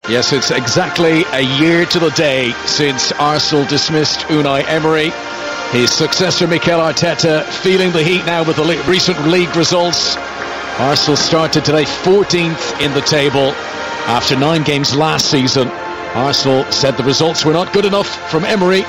Yes, it's exactly a year to the day since Arsenal dismissed Unai Emery. His successor Mikel Arteta feeling the heat now with the recent league results. Arsenal started today 14th in the table after 9 games last season. Arsenal said the results were not good enough from Emery,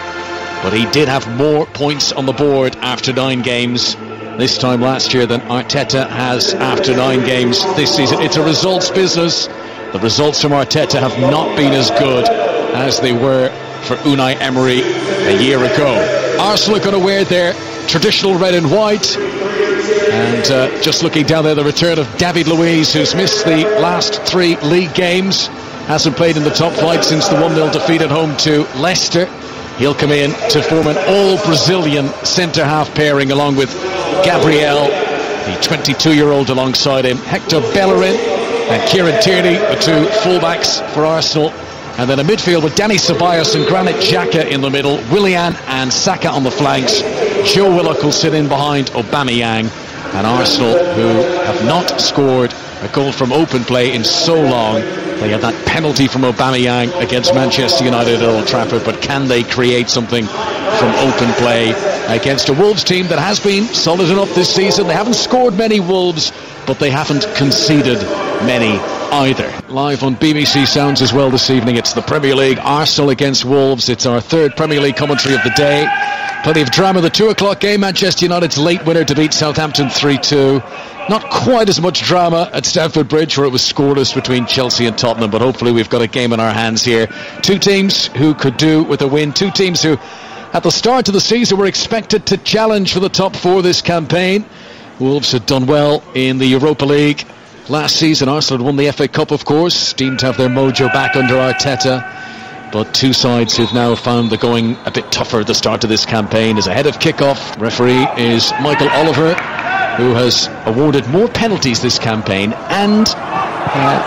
but he did have more points on the board after 9 games this time last year than Arteta has after 9 games this season. It's a results business. The results from Arteta have not been as good as they were for Unai Emery a year ago. Arsenal are going to wear their traditional red and white. And just looking down there, the return of David Luiz, who's missed the last 3 league games. Hasn't played in the top flight since the 1-0 defeat at home to Leicester. He'll come in to form an all-Brazilian centre-half pairing along with Gabriel, the 22-year-old alongside him, Hector Bellerin and Kieran Tierney, the 2 fullbacks for Arsenal. And then a midfield with Dani Ceballos and Granit Xhaka in the middle, Willian and Saka on the flanks. Joe Willock will sit in behind Aubameyang. And Arsenal, who have not scored a goal from open play in so long. They had that penalty from Aubameyang against Manchester United at Old Trafford, but can they create something from open play against a Wolves team that has been solid enough this season? They haven't scored many, Wolves, but they haven't conceded many either. Live on BBC Sounds as well this evening, it's the Premier League, Arsenal against Wolves. It's our 3rd Premier League commentary of the day. Plenty of drama. The 2 o'clock game, Manchester United's late winner to beat Southampton 3-2. Not quite as much drama at Stamford Bridge, where it was scoreless between Chelsea and Tottenham, but hopefully we've got a game in our hands here. 2 teams who could do with a win. 2 teams who at the start of the season were expected to challenge for the top 4 this campaign. Wolves had done well in the Europa League last season. Arsenal had won the FA Cup, of course, deemed to have their mojo back under Arteta. But 2 sides who've now found the going a bit tougher at the start of this campaign. As ahead of kick-off, referee is Michael Oliver, who has awarded more penalties this campaign and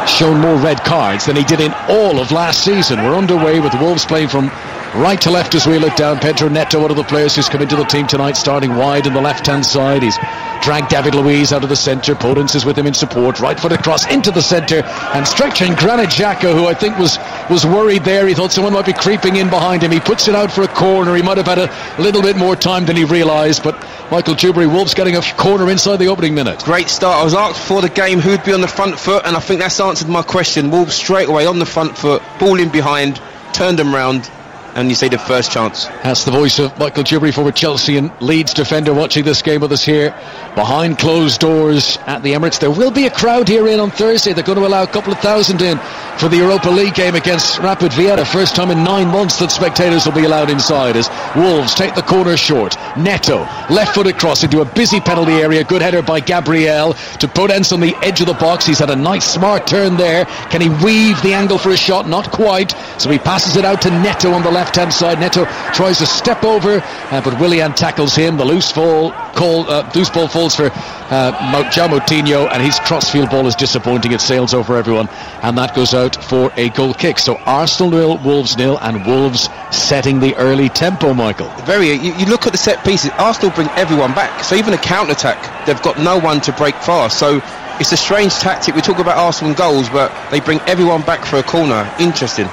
shown more red cards than he did in all of last season. We're underway with the Wolves playing from right to left as we look down. Pedro Neto, one of the players who's come into the team tonight, starting wide on the left-hand side. He's dragged David Luiz out of the centre. Podence is with him in support. Right foot across into the centre and stretching Granit Xhaka, who I think was worried there. He thought someone might be creeping in behind him. He puts it out for a corner. He might have had a little bit more time than he realised, but Michael Dewberry, Wolves getting a corner inside the opening minute. Great start. I was asked before the game who'd be on the front foot, and I think that's answered my question. Wolves straight away on the front foot, ball in behind, turned them round, and you say the first chance. That's the voice of Michael Dewberry, former Chelsea and Leeds defender, watching this game with us here behind closed doors at the Emirates. There will be a crowd here in on Thursday. They're going to allow a couple of thousand in for the Europa League game against Rapid Vienna. First time in 9 months that spectators will be allowed inside as Wolves take the corner short. Neto, left-footed cross into a busy penalty area. Good header by Gabriel to Podence on the edge of the box. He's had a nice smart turn there. Can he weave the angle for a shot? Not quite. So he passes it out to Neto on the left-hand side. Neto tries to step over, but Willian tackles him. The loose ball falls for João Moutinho, and his crossfield ball is disappointing. It sails over everyone, and that goes out for a goal kick. So Arsenal 0, Wolves 0, and Wolves setting the early tempo, Michael. You look at the set pieces, Arsenal bring everyone back. So even a counter-attack, they've got no one to break fast. So it's a strange tactic. We talk about Arsenal and goals, but they bring everyone back for a corner. Interesting.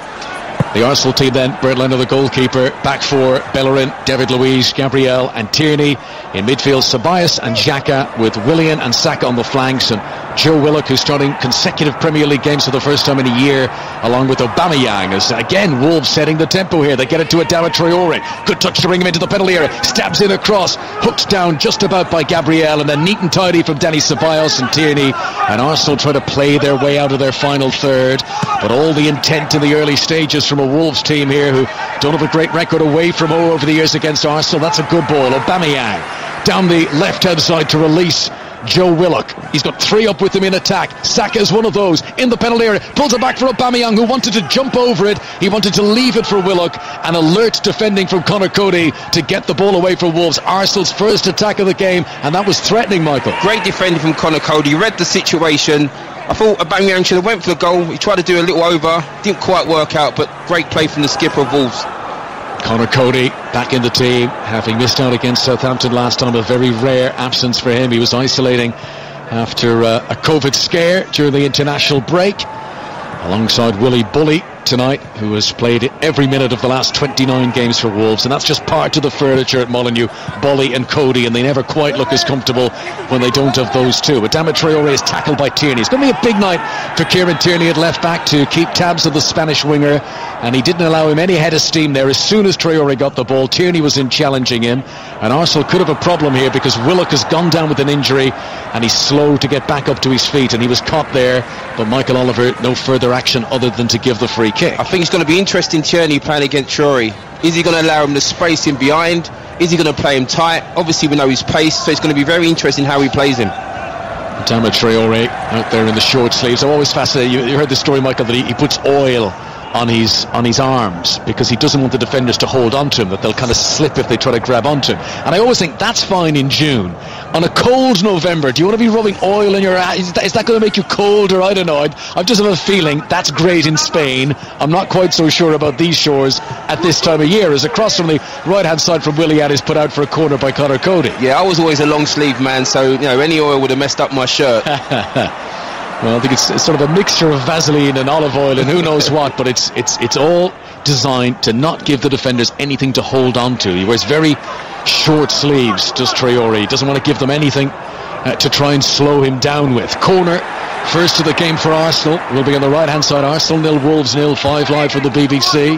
The Arsenal team then, Brett Leno the goalkeeper, back 4, Bellerin, David Luiz, Gabriel and Tierney. In midfield, Ceballos and Xhaka with Willian and Saka on the flanks, and Joe Willock, who's starting consecutive Premier League games for the first time in a year, along with Aubameyang. As again, Wolves setting the tempo here. They get it to Adama Traore. Good touch to bring him into the penalty area. Stabs in across, hooked down just about by Gabriel, and then neat and tidy from Dani Ceballos and Tierney. And Arsenal try to play their way out of their final third, but all the intent in the early stages from a Wolves team here who don't have a great record away from home over the years against Arsenal. That's a good ball. Aubameyang down the left-hand side to release Joe Willock. He's got 3 up with him in attack. Saka is one of those in the penalty area. Pulls it back for Aubameyang, who wanted to jump over it. He wanted to leave it for Willock. And alert defending from Conor Cody to get the ball away from Wolves. Arsenal's first attack of the game, and that was threatening, Michael. Great defending from Conor Cody. He read the situation. I thought Aubameyang should have went for the goal. He tried to do a little over. Didn't quite work out, but great play from the skipper of Wolves. Conor Cody back in the team, having missed out against Southampton last time. A very rare absence for him. He was isolating after a COVID scare during the international break. alongside Willie Bully tonight, who has played every minute of the last 29 games for Wolves, and that's just part of the furniture at Molineux. Bully and Cody, and they never quite look as comfortable when they don't have those two. But Adama Traore is tackled by Tierney. It's going to be a big night for Kieran Tierney at left back to keep tabs of the Spanish winger, and he didn't allow him any head of steam there. As soon as Traore got the ball, Tierney was in challenging him, and Arsenal could have a problem here because Willock has gone down with an injury and he's slow to get back up to his feet, and he was caught there, but Michael Oliver, no further action other than to give the free kick. I think it's going to be interesting, Tierney playing against Traore. Is he going to allow him to space him behind? Is he going to play him tight? Obviously we know his pace, so it's going to be very interesting how he plays him. Adama Traore out there in the short sleeves. I'm always fascinated. You heard the story, Michael, that he puts oil on his arms because he doesn't want the defenders to hold on to him, that they'll kind of slip if they try to grab onto him. And I always think that's fine in June. On a cold November, do you want to be rubbing oil in your eyes? Is that going to make you colder? I don't know. I just have a feeling that's great in Spain. I'm not quite so sure about these shores at this time of year, as across from the right hand side from Willian is put out for a corner by Conor Cody. Yeah, I was always a long sleeve man, so any oil would have messed up my shirt. Well, I think it's sort of a mixture of Vaseline and olive oil and who knows what, but it's all designed to not give the defenders anything to hold on to. He wears very short sleeves, does Traore. He doesn't want to give them anything to try and slow him down with. Corner, first of the game for Arsenal, will be on the right hand side. Arsenal 0, Wolves 0, 5 live from the BBC.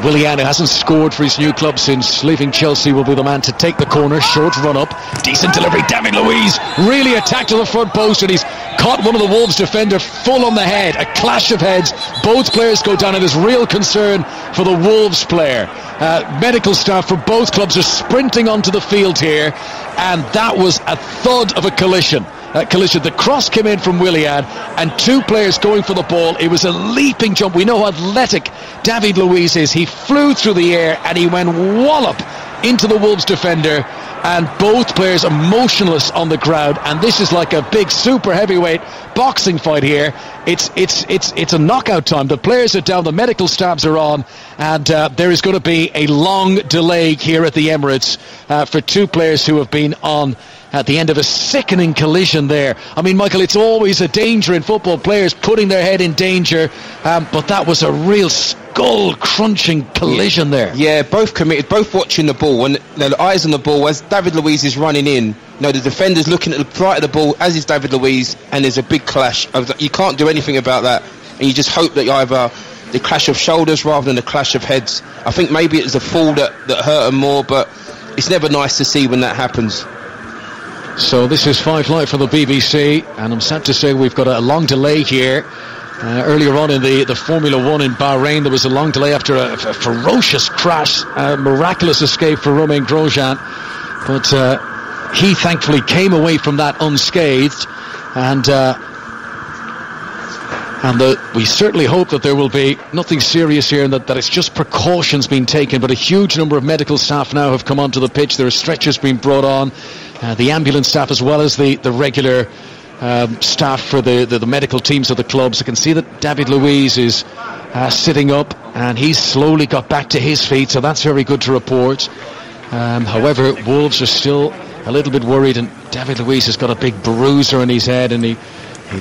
Willian, who hasn't scored for his new club since leaving Chelsea, will be the man to take the corner. Short run up, decent delivery. David Luiz really attacked to the front post, and he's caught one of the Wolves defender full on the head. A clash of heads. Both players go down, and there's real concern for the Wolves player. Medical staff for both clubs are sprinting onto the field here, and that was a thud of a collision. The cross came in from Willian, and two players going for the ball. It was a leaping jump. We know how athletic David Luiz is. He flew through the air and he went wallop into the Wolves defender, and both players are motionless on the ground. And this is like a big super heavyweight boxing fight here. It's a knockout time. The players are down, the medical staffs are on, and there is going to be a long delay here at the Emirates for two players who have been on at the end of a sickening collision there. I mean, Michael, it's always a danger in football, players putting their head in danger, but that was a real skull-crunching collision there. Yeah, both committed, both watching the ball, and the eyes on the ball as David Luiz is running in. The defender's looking at the flight of the ball, as is David Luiz, and there's a big clash. You can't do anything about that, and you just hope that either the clash of shoulders rather than the clash of heads. I think maybe it was a fall that hurt him more, but it's never nice to see when that happens. So this is 5 Live from the BBC, and I'm sad to say we've got a long delay here. Earlier on in the Formula 1 in Bahrain, there was a long delay after a ferocious crash, a miraculous escape for Romain Grosjean, but he thankfully came away from that unscathed, and we certainly hope that there will be nothing serious here, and that it's just precautions being taken. But a huge number of medical staff now have come onto the pitch. There are stretchers being brought on, the ambulance staff as well as the regular staff for the medical teams of the clubs. I can see that David Luiz is sitting up, and he's slowly got back to his feet, so that's very good to report. However, Wolves are still a little bit worried, and David Luiz has got a big bruiser on his head, and he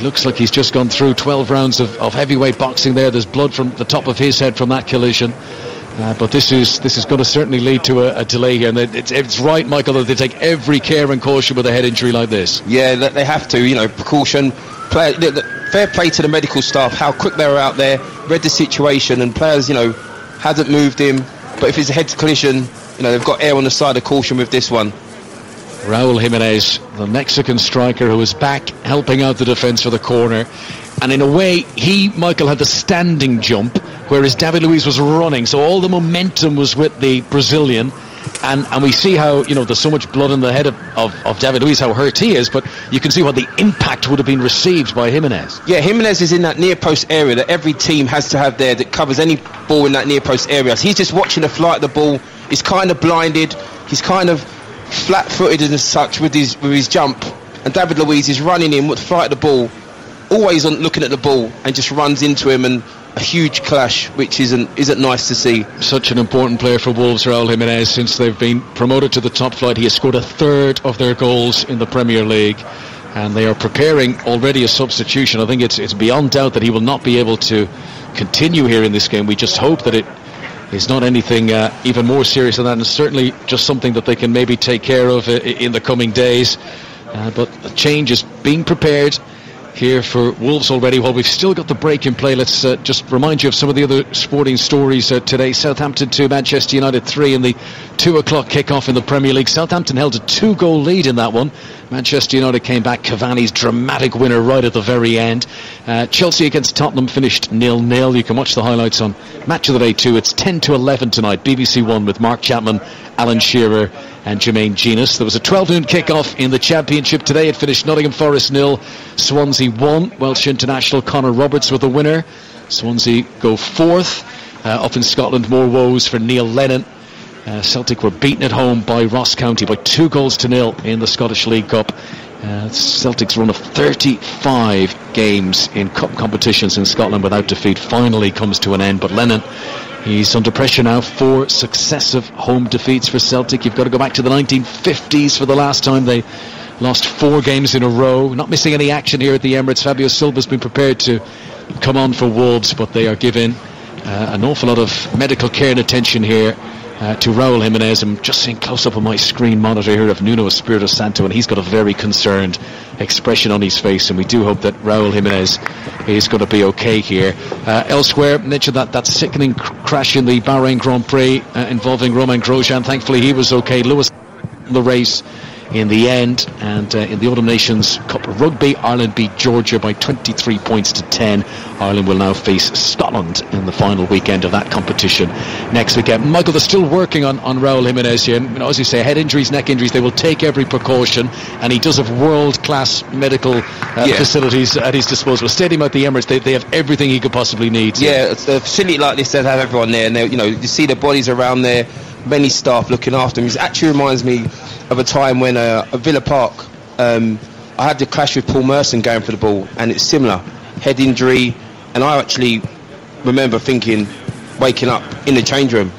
looks like he's just gone through 12 rounds of heavyweight boxing there. There's blood from the top of his head from that collision. But this is going to certainly lead to a delay here, and it's right, Michael, that they take every care and caution with a head injury like this. Yeah, they have to, precaution. Fair play to the medical staff, how quick they were out there, read the situation, and players, hadn't moved him. But if it's a head collision, they've got air on the side of caution with this one. Raul Jimenez, the Mexican striker, who was back helping out the defence for the corner, and in a way Michael had the standing jump, whereas David Luiz was running, so all the momentum was with the Brazilian, and we see how there's so much blood in the head of David Luiz, how hurt he is, but you can see what the impact would have been received by Jimenez. Yeah, Jimenez is in that near post area that every team has to have there, that covers any ball in that near post area. So he's just watching the flight of the ball. He's kind of blinded, he's kind of flat-footed as such with his jump, and David Luiz is running in with the flight of the ball, always looking at the ball, and just runs into him, and a huge clash, which isn't nice to see. Such an important player for Wolves, Raul Jimenez. Since they've been promoted to the top flight, he has scored a third of their goals in the Premier League. and they are preparing already a substitution. I think it's beyond doubt that he will not be able to continue here in this game. We just hope that it is not anything even more serious than that, and certainly just something that they can maybe take care of in the coming days. But a change is being prepared here for Wolves already. While we've still got the break in play, let's just remind you of some of the other sporting stories today. Southampton 2, Manchester United 3 in the 2 o'clock kickoff in the Premier League. Southampton held a 2-goal lead in that one. Manchester United came back. Cavani's dramatic winner right at the very end. Chelsea against Tottenham finished 0-0. You can watch the highlights on Match of the Day 2. It's 10-11 tonight, BBC One, with Mark Chapman, Alan Shearer and Jermaine Genius. There was a 12 noon kickoff in the Championship today. It finished Nottingham Forest 0, Swansea 1. Welsh international Connor Roberts with the winner. Swansea go fourth. Up in Scotland, more woes for Neil Lennon. Celtic were beaten at home by Ross County by 2-0 in the Scottish League Cup. Celtic's run of 35 games in cup competitions in Scotland without defeat finally comes to an end. But Lennon, he's under pressure now. 4 successive home defeats for Celtic. You've got to go back to the 1950s for the last time they lost 4 games in a row. Not missing any action here at the Emirates. Fabio Silva's been prepared to come on for Wolves, but they are given an awful lot of medical care and attention here to Raul Jimenez. I'm just seeing close up on my screen monitor here of Nuno Espirito Santo, and he's got a very concerned expression on his face, and we do hope that Raul Jimenez is going to be okay here. Elsewhere, mentioned that sickening crash in the Bahrain Grand Prix involving Romain Grosjean. Thankfully he was okay. Lewis won the race in the end. And in the Autumn Nations Cup Rugby, Ireland beat Georgia by 23 points to 10. Ireland will now face Scotland in the final weekend of that competition next weekend. Michael, they're still working on Raul Jimenez here. You know, as you say, head injuries, neck injuries, they will take every precaution, and he does have world-class medical facilities at his disposal. Stadium at the Emirates, they have everything he could possibly need. Yeah, it's a facility like this, they have everyone there, and you see the bodies around there, many staff looking after him. It actually reminds me of a time when at Villa Park, I had the clash with Paul Merson going for the ball, and it's similar, head injury, and I actually remember thinking, waking up in the change room.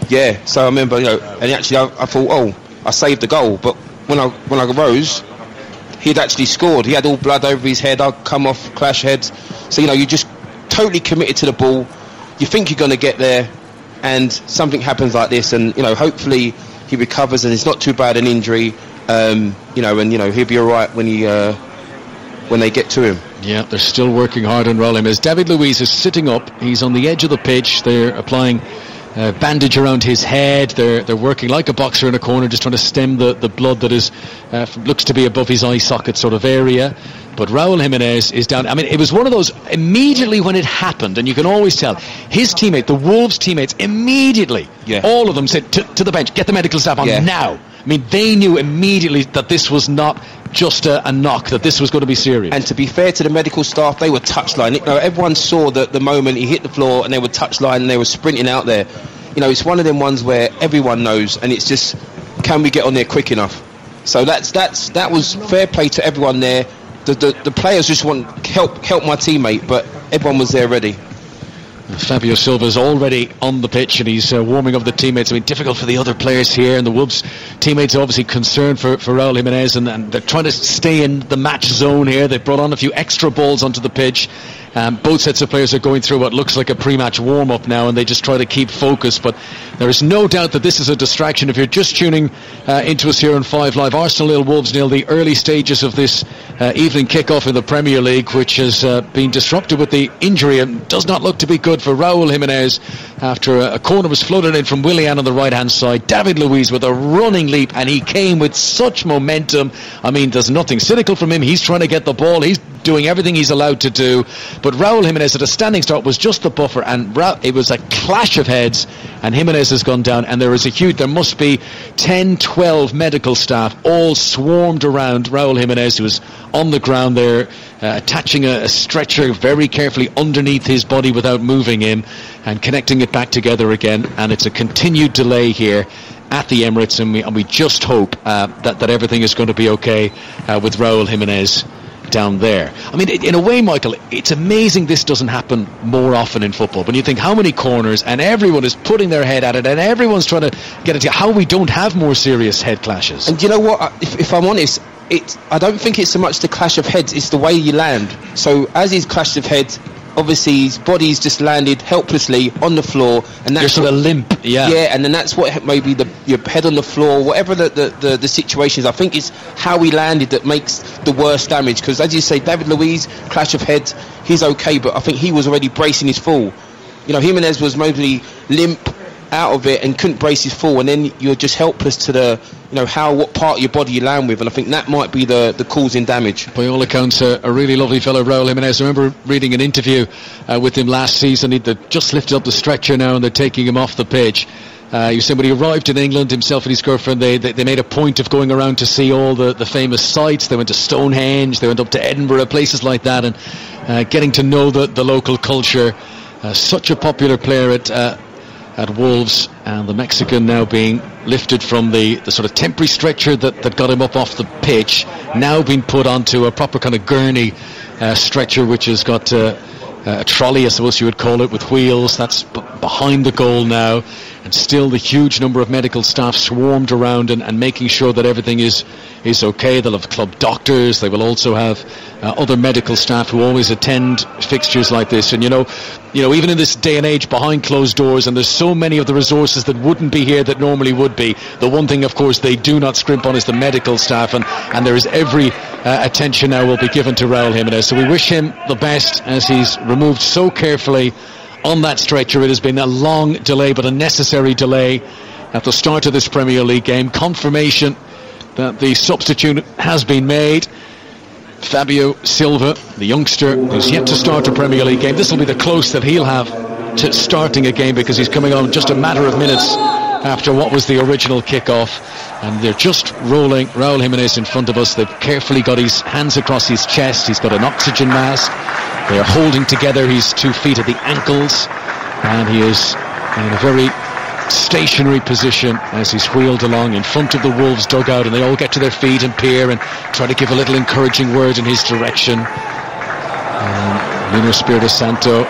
Yeah, so I remember, and actually I thought, I saved the goal, but when I rose, he'd actually scored. He had all blood over his head. I'd come off clash heads. So you're just totally committed to the ball. You think you're going to get there, and something happens like this, and hopefully he recovers and it's not too bad an injury, and he'll be all right when they get to him. Yeah, they're still working hard on Raul Jimenez. David Luiz is sitting up. He's on the edge of the pitch. They're applying bandage around his head. They're working like a boxer in a corner, just trying to stem the blood that is looks to be above his eye socket sort of area. But Raul Jimenez is down. I mean, it was one of those, immediately when it happened, and you can always tell, his teammate, the Wolves teammates, immediately, all of them said to the bench, get the medical staff on now. I mean, they knew immediately that this was not just a knock, that this was going to be serious. And to be fair to the medical staff, they were touchline. Everyone saw the moment he hit the floor, and they were touchline, and they were sprinting out there. It's one of them ones where everyone knows, and it's just, can we get on there quick enough? So that was fair play to everyone there. The players just want help my teammate, but everyone was there ready. Fabio Silva's already on the pitch, and he's warming up the teammates. I mean, difficult for the other players here, and the Wolves teammates are obviously concerned for Raul Jimenez, and they're trying to stay in the match zone here. They've brought on a few extra balls onto the pitch. Both sets of players are going through what looks like a pre-match warm-up now, and they just try to keep focus. But there is no doubt that this is a distraction. If you're just tuning into us here on 5 Live, Arsenal 0, Wolves 0, the early stages of this evening kick-off in the Premier League, which has been disrupted with the injury and does not look to be good for Raul Jimenez after a corner was floated in from Willian on the right-hand side. David Luiz with a running leap, and he came with such momentum. I mean, there's nothing cynical from him. He's trying to get the ball. He's doing everything he's allowed to do. But Raul Jimenez at a standing start was just the buffer, and it was a clash of heads, and Jimenez has gone down, and there must be 10-12 medical staff all swarmed around Raul Jimenez, who was on the ground there, attaching a stretcher very carefully underneath his body without moving him and connecting it back together again. And it's a continued delay here at the Emirates, and we just hope that everything is going to be okay with Raul Jimenez down there. I mean, in a way, Michael, it's amazing this doesn't happen more often in football. When you think how many corners, and everyone is putting their head at it, and everyone's trying to get it to how we don't have more serious head clashes. And you know what? If I'm honest, I don't think it's so much the clash of heads, it's the way you land. So as he's clashed of heads, obviously his body's just landed helplessly on the floor, and that's sort of limp. Yeah, and then that's what maybe your head on the floor, whatever the situation is. I think it's how he landed that makes the worst damage, because as you say, David Luiz, clash of heads, he's okay, but I think he was already bracing his fall. You know, Jimenez was mostly limp out of it and couldn't brace his fall, and then you're just helpless to the, you know, what part of your body you land with, and I think that might be the causing damage. By all accounts, a really lovely fellow, Raul Jimenez. I remember reading an interview with him last season. He'd just lifted up the stretcher now and they're taking him off the pitch. He said when he arrived in England, himself and his girlfriend, they made a point of going around to see all the famous sites. They went to Stonehenge, they went up to Edinburgh, places like that, and getting to know the local culture. Such a popular player at Wolves, and the Mexican now being lifted from the sort of temporary stretcher that got him up off the pitch, now being put onto a proper kind of gurney stretcher, which has got a trolley, I suppose you would call it, with wheels. That's behind the goal now, and still the huge number of medical staff swarmed around and making sure that everything is okay. They'll have club doctors. They will also have other medical staff who always attend fixtures like this. And you know, even in this day and age, behind closed doors, and there's so many of the resources that wouldn't be here that normally would be. The one thing, of course, they do not scrimp on is the medical staff, and there is every attention now will be given to Raul Jimenez. So we wish him the best as he's removed so carefully on that stretcher. It has been a long delay, but a necessary delay at the start of this Premier League game. Confirmation that the substitute has been made. Fabio Silva, the youngster who's yet to start a Premier League game. This will be the close that he'll have to starting a game, because he's coming on just a matter of minutes after what was the original kickoff. And they're just rolling Raul Jimenez in front of us. They've carefully got his hands across his chest. He's got an oxygen mask. They are holding together his 2 feet at the ankles, and he is in a very stationary position as he's wheeled along in front of the Wolves dugout, and they all get to their feet and peer and try to give a little encouraging word in his direction. Nuno Espirito Santo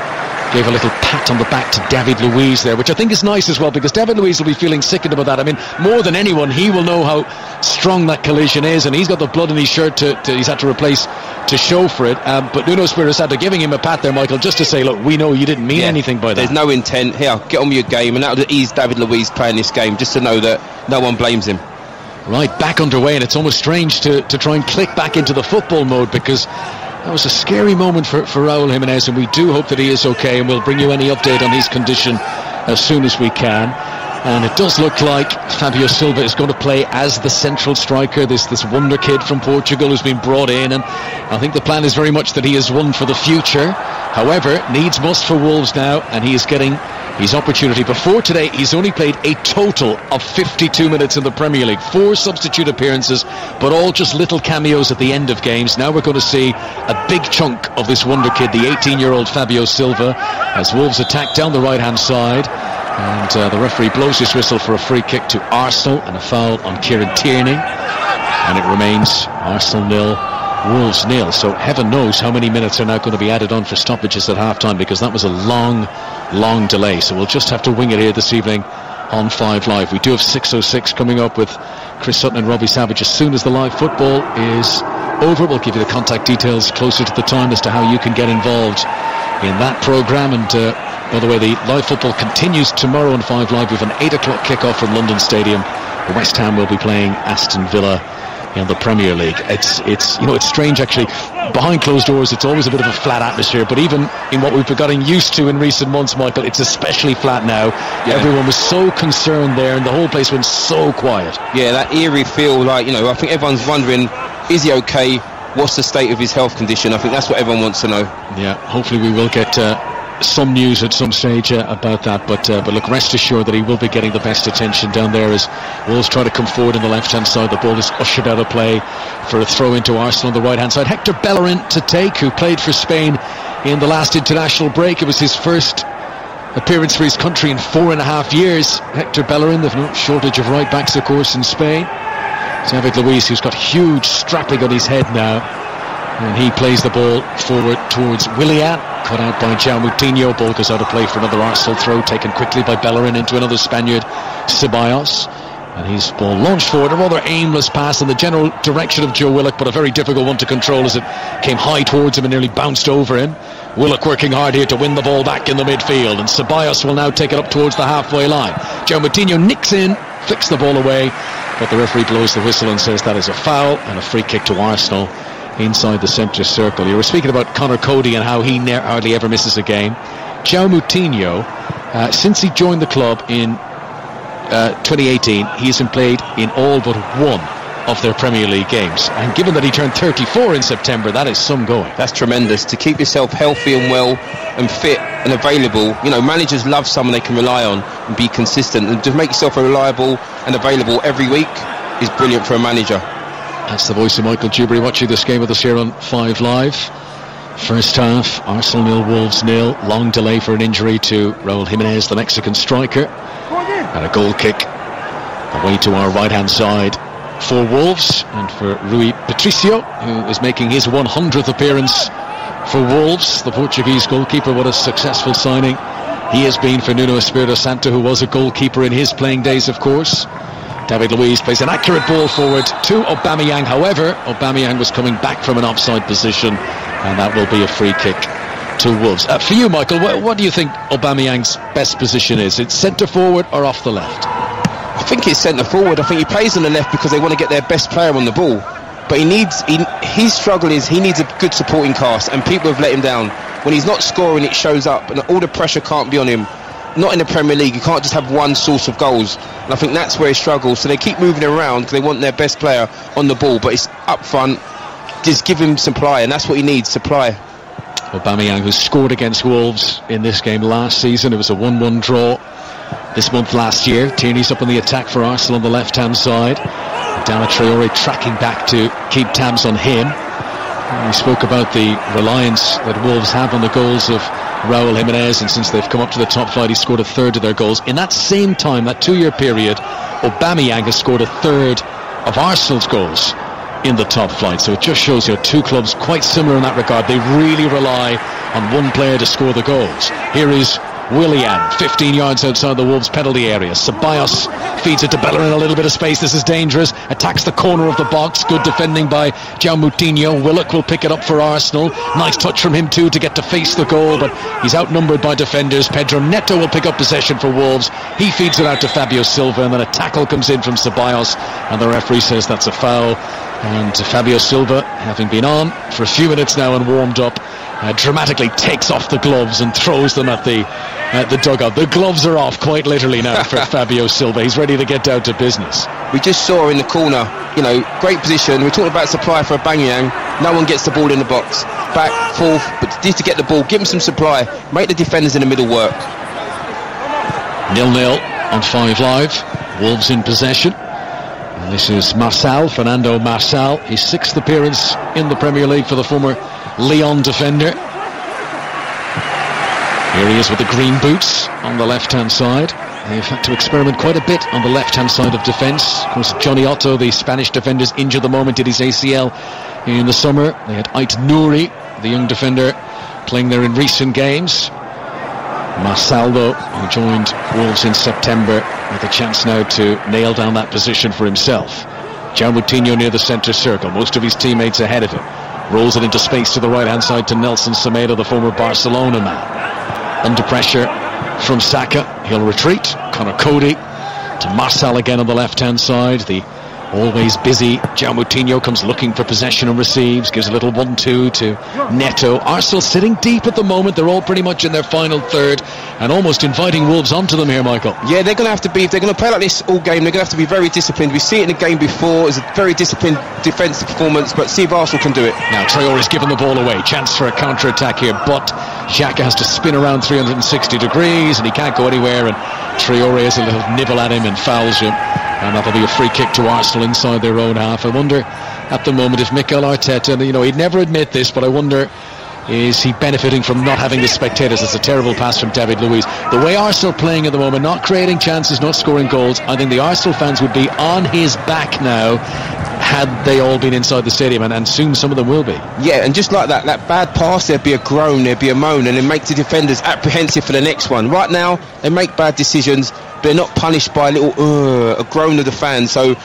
gave a little pat on the back to David Luiz there, which I think is nice as well, because David Luiz will be feeling sickened about that. I mean, more than anyone, he will know how strong that collision is, and he's got the blood in his shirt he's had to replace to show for it. But Nuno Espirito Santo giving him a pat there, Michael, just to say, look, we know you didn't mean anything by that. There's no intent. Here, get on with your game, and that'll ease David Luiz playing this game, just to know that no one blames him. Right, back underway, and it's almost strange to try and click back into the football mode, because that was a scary moment for Raul Jimenez, and we do hope that he is okay, and we'll bring you any update on his condition as soon as we can. And it does look like Fabio Silva is going to play as the central striker, this wonder kid from Portugal who's been brought in, and I think the plan is very much that he is one for the future. However, needs must for Wolves now, and he is getting his opportunity. Before today, he's only played a total of 52 minutes in the Premier League, 4 substitute appearances, but all just little cameos at the end of games. Now we're going to see a big chunk of this wonder kid, the 18-year-old Fabio Silva, as Wolves attack down the right-hand side. And the referee blows his whistle for a free kick to Arsenal and a foul on Kieran Tierney. And it remains Arsenal 0, Wolves 0. So heaven knows how many minutes are now going to be added on for stoppages at half-time, because that was a long delay. So we'll just have to wing it here this evening on 5 Live. We do have 6:06 coming up with Chris Sutton and Robbie Savage. As soon as the live football is over, we'll give you the contact details closer to the time as to how you can get involved in that programme. And by the way, the live football continues tomorrow on 5 Live with an 8 o'clock kickoff from London Stadium. West Ham will be playing Aston Villa in the Premier League. It's strange actually. Behind closed doors, it's always a bit of a flat atmosphere, but even in what we've gotten used to in recent months, Michael, it's especially flat now. Yeah. Everyone was so concerned there, and the whole place went so quiet. Yeah, that eerie feel, like, I think everyone's wondering, is he okay? What's the state of his health condition? I think that's what everyone wants to know. Yeah, hopefully we will get some news at some stage about that, but look, rest assured that he will be getting the best attention down there as Wolves try to come forward on the left hand side. The ball is ushered out of play for a throw into Arsenal on the right hand side. Hector Bellerin to take, who played for Spain in the last international break. It was his first appearance for his country in 4.5 years. Hector Bellerin, there's no shortage of right backs of course in Spain. David Luiz, who's got huge strapping on his head now, and he plays the ball forward towards Willian, cut out by João Moutinho. Ball goes out of play for another Arsenal throw, taken quickly by Bellerin into another Spaniard, Ceballos. And his ball launched forward, a rather aimless pass in the general direction of Joe Willock, but a very difficult one to control as it came high towards him and nearly bounced over him. Willock working hard here to win the ball back in the midfield, and Ceballos will now take it up towards the halfway line. João Moutinho nicks in, flicks the ball away, but the referee blows the whistle and says that is a foul and a free kick to Arsenal inside the centre circle. You were speaking about Conor Cody and how he hardly ever misses a game. João Moutinho, since he joined the club in 2018, he's been played in all but one of their Premier League games, and given that he turned 34 in September, that is some going. That's tremendous. To keep yourself healthy and well and fit and available, you know, managers love someone they can rely on and be consistent, and to make yourself reliable and available every week is brilliant for a manager. That's the voice of Michael Dewberry watching this game with us here on 5 Live. First half, Arsenal 0, Wolves 0. Long delay for an injury to Raúl Jiménez, the Mexican striker, and a goal kick away to our right hand side for Wolves and for Rui Patricio, who is making his 100th appearance for Wolves. The Portuguese goalkeeper, what a successful signing he has been for Nuno Espirito Santo, who was a goalkeeper in his playing days, of course. David Luiz plays an accurate ball forward to Aubameyang. However, Aubameyang was coming back from an offside position, and that will be a free kick to Wolves. For you, Michael, what do you think Aubameyang's best position is? It's centre forward or off the left? I think it's centre forward. I think he plays on the left because they want to get their best player on the ball. But his struggle is he needs a good supporting cast, and people have let him down. When he's not scoring, it shows up, and all the pressure can't be on him. Not in the Premier League, you can't just have one source of goals, and I think that's where he struggles. So they keep moving around because they want their best player on the ball, but it's up front, just give him supply, and that's what he needs, supply. Aubameyang, who scored against Wolves in this game last season. It was a 1-1 draw this month last year. Tierney's up on the attack for Arsenal on the left hand side, Adama Traore tracking back to keep tabs on him. We spoke about the reliance that Wolves have on the goals of Raúl Jiménez, and since they've come up to the top flight, he's scored a third of their goals. In that same time, that 2-year period, Aubameyang has scored a third of Arsenal's goals in the top flight. So it just shows you two clubs quite similar in that regard. They really rely on one player to score the goals. Here is Willian, 15 yards outside the Wolves penalty area. Ceballos feeds it to Bellerin, a little bit of space. This is dangerous. Attacks the corner of the box. Good defending by João Moutinho. Willock will pick it up for Arsenal. Nice touch from him too to get to face the goal, but he's outnumbered by defenders. Pedro Neto will pick up possession for Wolves. He feeds it out to Fabio Silva, and then a tackle comes in from Ceballos, and the referee says that's a foul. And Fabio Silva, having been on for a few minutes now and warmed up, dramatically takes off the gloves and throws them at the dugout. The gloves are off quite literally now for Fabio Silva. He's ready to get down to business. We just saw in the corner, great position. We're talking about supply for Aubameyang. No one gets the ball in the box. Back, forth, but need to get the ball. Give him some supply. Make the defenders in the middle work. 0-0 on 5 Live. Wolves in possession. And this is Fernando Marçal. His 6th appearance in the Premier League for the former Lyon defender. Here he is with the green boots on the left-hand side. They've had to experiment quite a bit on the left-hand side of defence. Of course, Johnny Otto, the Spanish defender's injured the moment, did his ACL in the summer. They had Ait Nouri, the young defender, playing there in recent games. Marçal, though, who joined Wolves in September, with a chance now to nail down that position for himself. João Moutinho near the centre circle, most of his teammates ahead of him. Rolls it into space to the right-hand side to Nelson Semedo, the former Barcelona man. Under pressure from Saka, he'll retreat. Conor Cody to Marçal again on the left-hand side. The always busy João Moutinho comes looking for possession and receives, gives a little 1-2 to Neto. Arsenal sitting deep at the moment. They're all pretty much in their final third and almost inviting Wolves onto them here, Michael. Yeah, they're going to have to be, if they're going to play like this all game, they're going to have to be very disciplined. We see it in the game before. It's a very disciplined defensive performance, but see if Arsenal can do it. Now Traore's given the ball away. Chance for a counter-attack here, but Xhaka has to spin around 360 degrees and he can't go anywhere, and Traore has a little nibble at him and fouls him. And that'll be a free kick to Arsenal inside their own half. I wonder at the moment if Mikel Arteta, he'd never admit this, but I wonder, is he benefiting from not having the spectators? It's a terrible pass from David Luiz. The way Arsenal playing at the moment, not creating chances, not scoring goals, I think the Arsenal fans would be on his back now, had they all been inside the stadium, and soon some of them will be. Yeah, and just like that bad pass, there'd be a groan, there'd be a moan, and it makes the defenders apprehensive for the next one. Right now, they make bad decisions, but they're not punished by a groan of the fans, so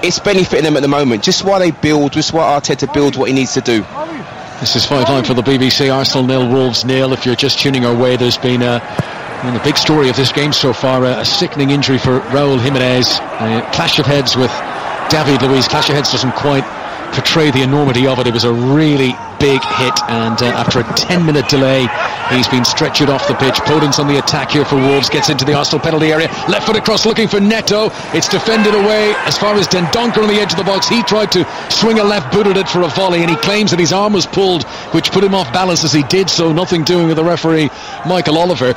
it's benefiting them at the moment. Just why they build, just why Arteta builds what he needs to do. This is 5-9 for the BBC. Arsenal 0, Wolves 0. If you're just tuning our way, there's been the big story of this game so far, a sickening injury for Raúl Jiménez. A clash of heads with David Luiz. Clash of heads doesn't quite portray the enormity of it. It was a really big hit, and after a 10-minute delay, he's been stretchered off the pitch. Podence on the attack here for Wolves, gets into the Arsenal penalty area, left foot across looking for Neto. It's defended away as far as Dendoncker on the edge of the box. He tried to swing a left boot at it for a volley, and he claims that his arm was pulled, which put him off balance as he did so. Nothing doing with the referee, Michael Oliver.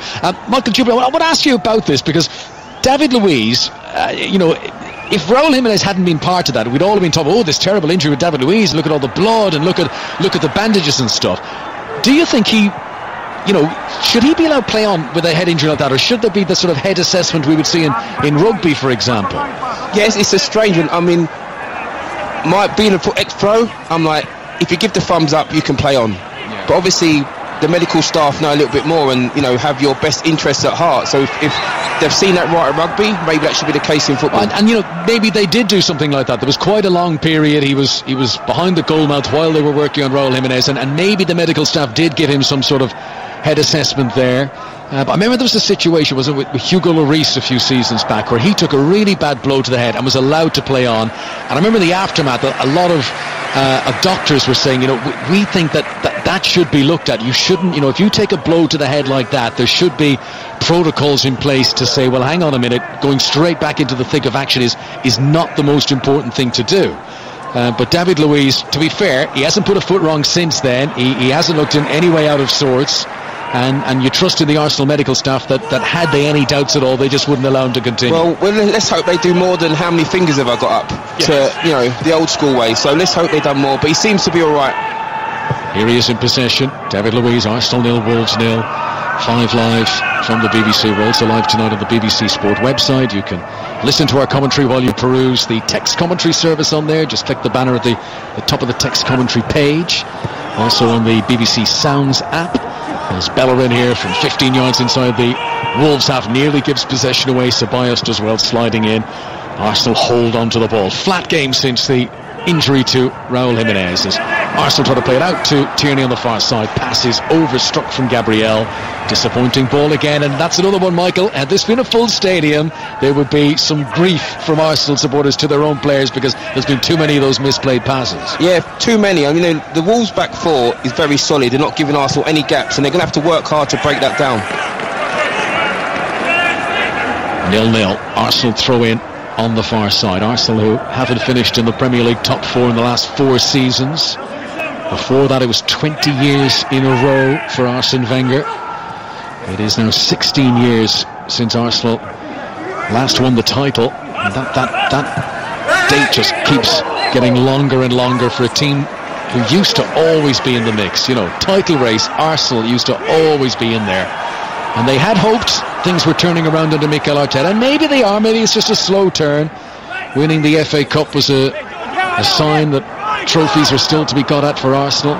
Michael Jubler, I want to ask you about this, because David Luiz, if Raúl Jiménez hadn't been part of that, we'd all have been talking, this terrible injury with David Luiz, look at all the blood and look at the bandages and stuff. Do you think should he be allowed to play on with a head injury like that, or should there be the sort of head assessment we would see in rugby, for example? Yes, it's a strange one. I mean, being an ex-pro, I'm like, if you give the thumbs up, you can play on. Yeah. But obviously, the medical staff know a little bit more and, have your best interests at heart. So if they've seen that right at rugby, maybe that should be the case in football. And maybe they did do something like that. There was quite a long period. He was behind the goalmouth while they were working on Raúl Jiménez, and maybe the medical staff did give him some sort of head assessment there. But I remember there was a situation, was it with Hugo Lloris a few seasons back, where he took a really bad blow to the head and was allowed to play on. And I remember the aftermath, a lot of doctors were saying, we think that should be looked at. You shouldn't, if you take a blow to the head like that, there should be protocols in place to say, well, hang on a minute, going straight back into the thick of action is not the most important thing to do. But David Luiz, to be fair, he hasn't put a foot wrong since then. He hasn't looked in any way out of sorts. And you trust in the Arsenal medical staff that had they any doubts at all, they just wouldn't allow him to continue. Well, let's hope they do more than how many fingers have I got up to, the old school way. So let's hope they've done more. But he seems to be all right. Here he is in possession. David Luiz, Arsenal 0, Wolves 0. 5 live from the BBC. We're also live tonight on the BBC Sport website. You can listen to our commentary while you peruse the text commentary service on there. Just click the banner at the top of the text commentary page. Also on the BBC Sounds app. There's Bellerin here from 15 yards inside the Wolves half, nearly gives possession away. Ceballos does well sliding in. Arsenal hold on to the ball. Flat game since the injury to Raúl Jiménez, as Arsenal try to play it out to Tierney on the far side. Passes overstruck from Gabriel. Disappointing ball again, and that's another one, Michael. Had this been a full stadium, there would be some grief from Arsenal supporters to their own players, because there's been too many of those misplayed passes. Yeah, too many. I mean, the Wolves back four is very solid. They're not giving Arsenal any gaps, and they're going to have to work hard to break that down. 0-0. Arsenal throw in on the far side. Arsenal, who haven't finished in the Premier League top 4 in the last 4 seasons. Before that, it was 20 years in a row for Arsene Wenger. It is now 16 years since Arsenal last won the title. And that date just keeps getting longer and longer for a team who used to always be in the mix. Title race, Arsenal used to always be in there. And they had hoped things were turning around under Mikel Arteta, and maybe they are. Maybe it's just a slow turn. Winning the FA Cup was a sign that trophies were still to be got at for Arsenal.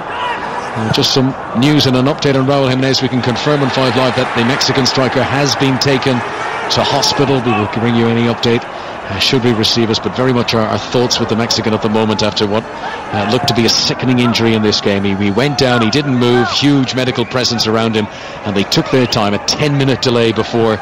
Just some news and an update on Raúl Jiménez. We can confirm on 5 Live that the Mexican striker has been taken to hospital. We will bring you any update should we receive us, but very much our thoughts with the Mexican at the moment after what looked to be a sickening injury in this game. He went down, he didn't move, huge medical presence around him, and they took their time, a 10-minute delay before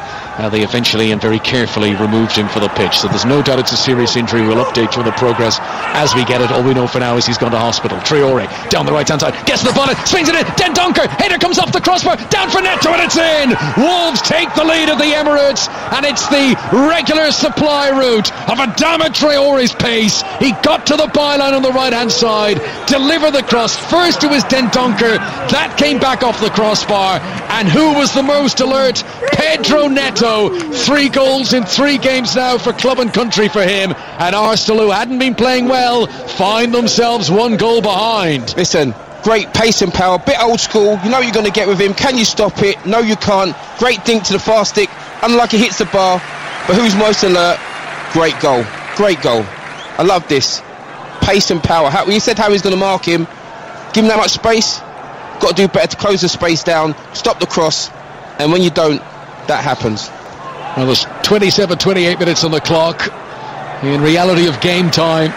they eventually and very carefully removed him for the pitch. So there's no doubt it's a serious injury. We'll update you on the progress as we get it. All we know for now is he's gone to hospital. Traoré down the right hand side, gets the bonnet, swings it in, Dendoncker, header comes off the crossbar, down for Neto, and it's in. Wolves take the lead at the Emirates, and it's the regular supply route of Adama Traoré's pace. He got to the byline on the right hand side, delivered the cross. First it was Dendoncker, that came back off the crossbar, and who was the most alert? Pedro Neto. 3 goals in 3 games now for club and country for him, and Arsenal, who hadn't been playing well, find themselves 1 goal behind. Listen, great pace and power, bit old school. You know what you're going to get with him. Can you stop it? No, you can't. Great dink to the far stick, unlucky hits the bar, but who's most alert? Great goal, I love this. pace and power. You said how he's going to mark him. Give him that much space. Got to do better to close the space down, stop the cross, and when you don't, that happens. Well, there's 28 minutes on the clock. In reality of game time,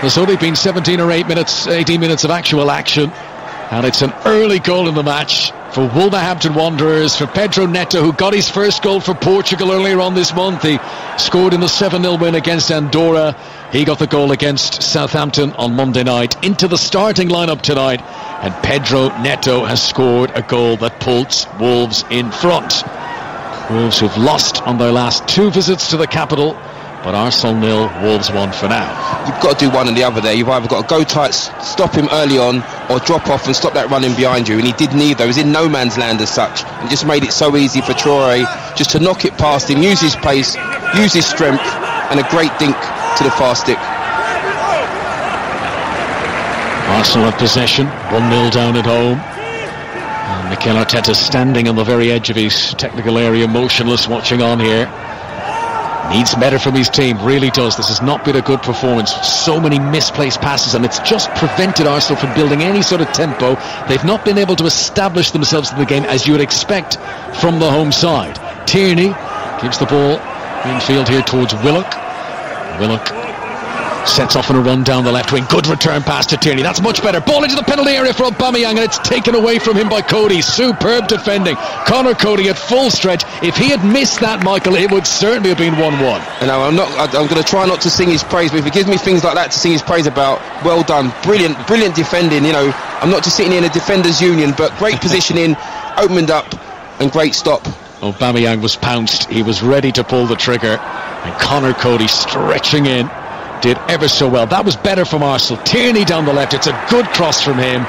there's only been 18 minutes of actual action. And it's an early goal in the match for Wolverhampton Wanderers, for Pedro Neto, who got his first goal for Portugal earlier on this month. He scored in the 7-0 win against Andorra. He got the goal against Southampton on Monday night. Into the starting lineup tonight, and Pedro Neto has scored a goal that puts Wolves in front. Wolves who've lost on their last 2 visits to the capital, but Arsenal 0, Wolves 1 for now. You've got to do one or the other there. You've either got to go tight, stop him early on, or drop off and stop that running behind you. And he did neither. He was in no man's land as such, and just made it so easy for Traore just to knock it past him, use his pace, use his strength, and a great dink to the far stick. Arsenal have possession, 1-0 down at home. And Mikel Arteta standing on the very edge of his technical area, motionless, watching on here. Needs better from his team, really does. This has not been a good performance. So many misplaced passes, and it's just prevented Arsenal from building any sort of tempo. They've not been able to establish themselves in the game as you would expect from the home side. Tierney gives the ball infield here towards Willock. Willock sets off on a run down the left wing. Good return pass to Tierney. That's much better. Ball into the penalty area for Aubameyang, and it's taken away from him by Coady. Superb defending. Conor Coady at full stretch. If he had missed that, Michael, it would certainly have been 1-1. And I'm going to try not to sing his praise, but if he gives me things like that to sing his praise about, well done. Brilliant defending. You know, I'm not just sitting here in a defenders union, but great positioning, opened up, and great stop. Aubameyang was pounced. He was ready to pull the trigger, and Conor Coady stretching in. Did ever so well. That was better from Arsenal. Tierney down the left. It's a good cross from him,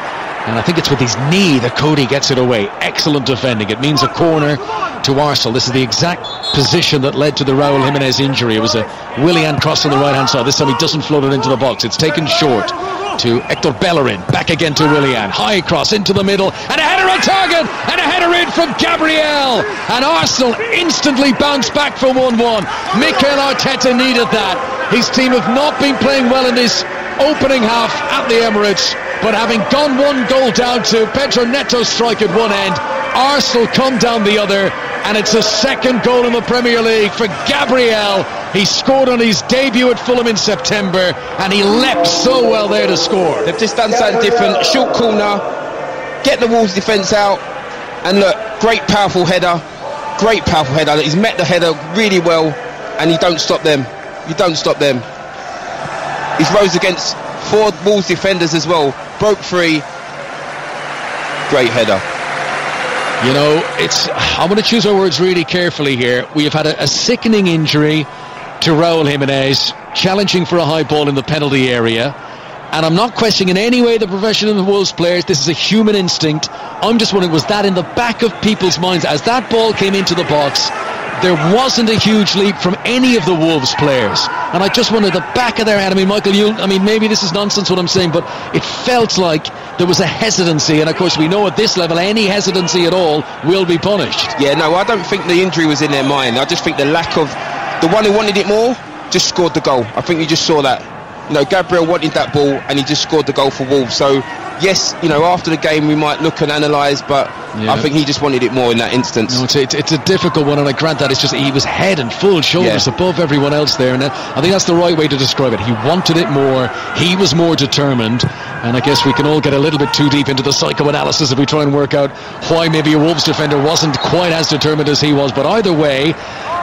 and I think it's with his knee that Coady gets it away. Excellent defending. It means a corner to Arsenal. This is the exact position that led to the Raúl Jiménez injury. It was a Willian cross on the right hand side. This time he doesn't float it into the box. It's taken short to Hector Bellerin. Back again to Willian. High cross into the middle, and a header on target, and a header in from Gabriel, and Arsenal instantly bounced back for 1-1. Mikel Arteta needed that. His team have not been playing well in this opening half at the Emirates, but having gone 1 goal down to Pedro Neto's strike at one end, Arsenal come down the other, and it's a second goal in the Premier League for Gabriel. He scored on his debut at Fulham in September, and he leapt so well there to score. They've just done something different. Short corner, get the Wolves defence out, and look, great powerful header. He's met the header really well, and you don't stop them. He's rose against 4 Wolves defenders as well. Broke free. Great header. You know, I'm going to choose our words really carefully here. We have had a sickening injury to Raúl Jiménez, challenging for a high ball in the penalty area. And I'm not questioning in any way the profession of the Wolves players. This is a human instinct. I'm just wondering, was that in the back of people's minds as that ball came into the box? There wasn't a huge leap from any of the Wolves players, and I just wondered the back of their head. I mean, Michael, maybe this is nonsense what I'm saying, but it felt like there was a hesitancy, and of course we know at this level any hesitancy at all will be punished. Yeah, no, I don't think the injury was in their mind. I just think the lack of the one who wanted it more just scored the goal. I think you just saw that. You know, Gabriel wanted that ball, and he just scored the goal for Wolves. So yes, you know, after the game we might look and analyse, but yeah. I think he just wanted it more in that instance. No, it's a difficult one, and I grant that. It's just he was head and full shoulders above everyone else there, and I think that's the right way to describe it. He wanted it more, he was more determined, and I guess we can all get a little bit too deep into the psychoanalysis if we try and work out why maybe a Wolves defender wasn't quite as determined as he was. But either way,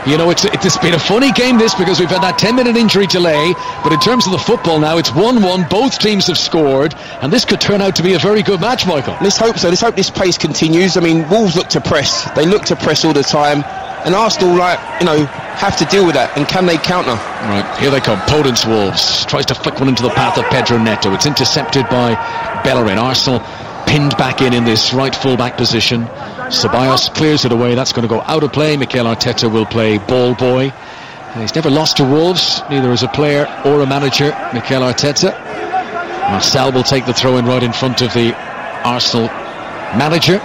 you know, it's been a funny game this, because we've had that 10-minute injury delay, but in terms of the football now, it's 1-1, both teams have scored, and this could turn out to be a very good match, Michael. Let's hope so. Let's hope this pace continues. I mean, Wolves look to press. They look to press all the time, and Arsenal, have to deal with that. And can they counter? Right, here they come. Podence Wolves tries to flick one into the path of Pedro Neto. It's intercepted by Bellerin. Arsenal pinned back in this right full-back position. Ceballos clears it away. That's going to go out of play. Mikel Arteta will play ball boy. And he's never lost to Wolves, neither as a player or a manager, Mikel Arteta. Marcel will take the throw-in right in front of the Arsenal manager.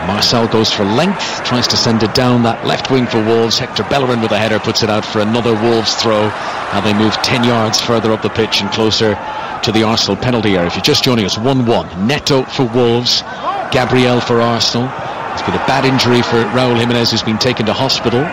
Marcel goes for length, tries to send it down that left wing for Wolves. Hector Bellerin with a header puts it out for another Wolves throw, and they move 10 yards further up the pitch and closer to the Arsenal penalty area. If you're just joining us, 1-1. Neto for Wolves, Gabriel for Arsenal. It's been a bad injury for Raul Jimenez, who's been taken to hospital.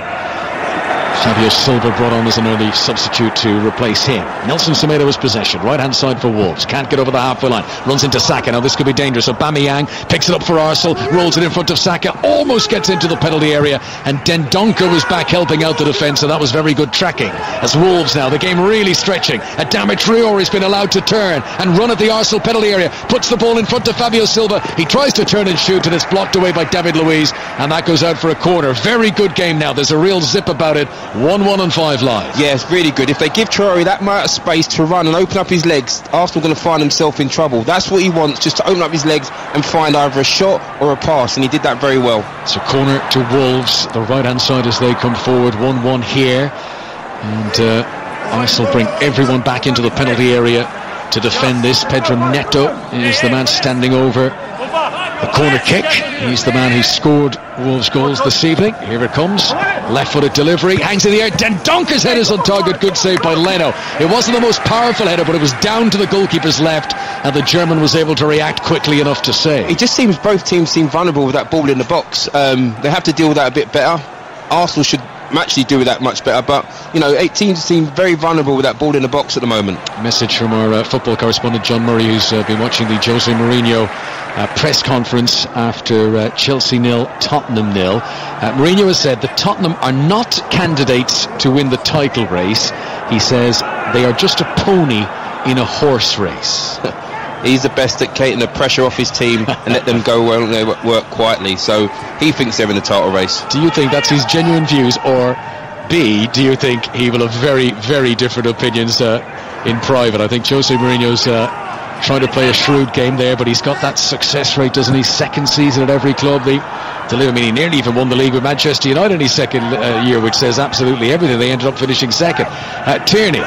Fabio Silva brought on as an early substitute to replace him. Nelson Semedo was possession, right hand side for Wolves, can't get over the halfway line, runs into Saka. Now this could be dangerous. Aubameyang picks it up for Arsenal, rolls it in front of Saka, almost gets into the penalty area, and Dendoncker was back helping out the defence, and that was very good tracking. As Wolves now, the game really stretching. Adama Traore has been allowed to turn and run at the Arsenal penalty area, puts the ball in front of Fabio Silva. He tries to turn and shoot, and it's blocked away by David Luiz, and that goes out for a corner. Very good game now. There's a real zip about it. 1-1 and 5 live. Yeah, it's really good. If they give Traore that amount of space to run and open up his legs, Arsenal are going to find himself in trouble. That's what he wants, just to open up his legs and find either a shot or a pass, and he did that very well. It's a corner to Wolves, the right hand side as they come forward. 1-1 here, and Arsenal bring everyone back into the penalty area to defend this. Pedro Neto is the man standing over a corner kick. He's the man who scored Wolves goals this evening. Here it comes, left-footed delivery, hangs in the air. Dendoncker's head is on target. Good save by Leno. It wasn't the most powerful header, but it was down to the goalkeeper's left, and the German was able to react quickly enough to save. It just seems both teams seem vulnerable with that ball in the box. They have to deal with that a bit better. Arsenal should actually do that much better, but you know, 8 teams seem very vulnerable with that ball in the box at the moment. Message from our football correspondent John Murray, who's been watching the Jose Mourinho press conference after Chelsea 0, Tottenham 0. Mourinho has said that Tottenham are not candidates to win the title race. He says they are just a pony in a horse race. He's the best at taking the pressure off his team and let them go where they work quietly. So he thinks they're in the title race. Do you think that's his genuine views, or B, do you think he will have very, very different opinions in private? I think Jose Mourinho's trying to play a shrewd game there, but he's got that success rate, doesn't he? Second season at every club. He nearly even won the league with Manchester United in his second year, which says absolutely everything. They ended up finishing second. Tierney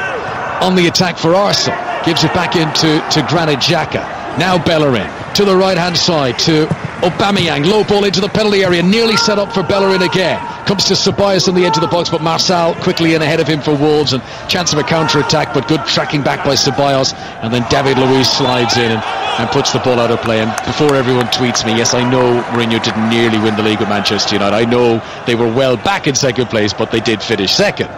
on the attack for Arsenal, gives it back into Granit Xhaka. Now Bellerin to the right hand side to Aubameyang, low ball into the penalty area, nearly set up for Bellerin again. Comes to Ceballos on the edge of the box, but Marçal quickly in ahead of him for Wolves, and chance of a counter attack, but good tracking back by Ceballos, and then David Luiz slides in and puts the ball out of play. And before everyone tweets me, yes, I know Mourinho didn't nearly win the league with Manchester United. I know they were well back in second place, but they did finish second.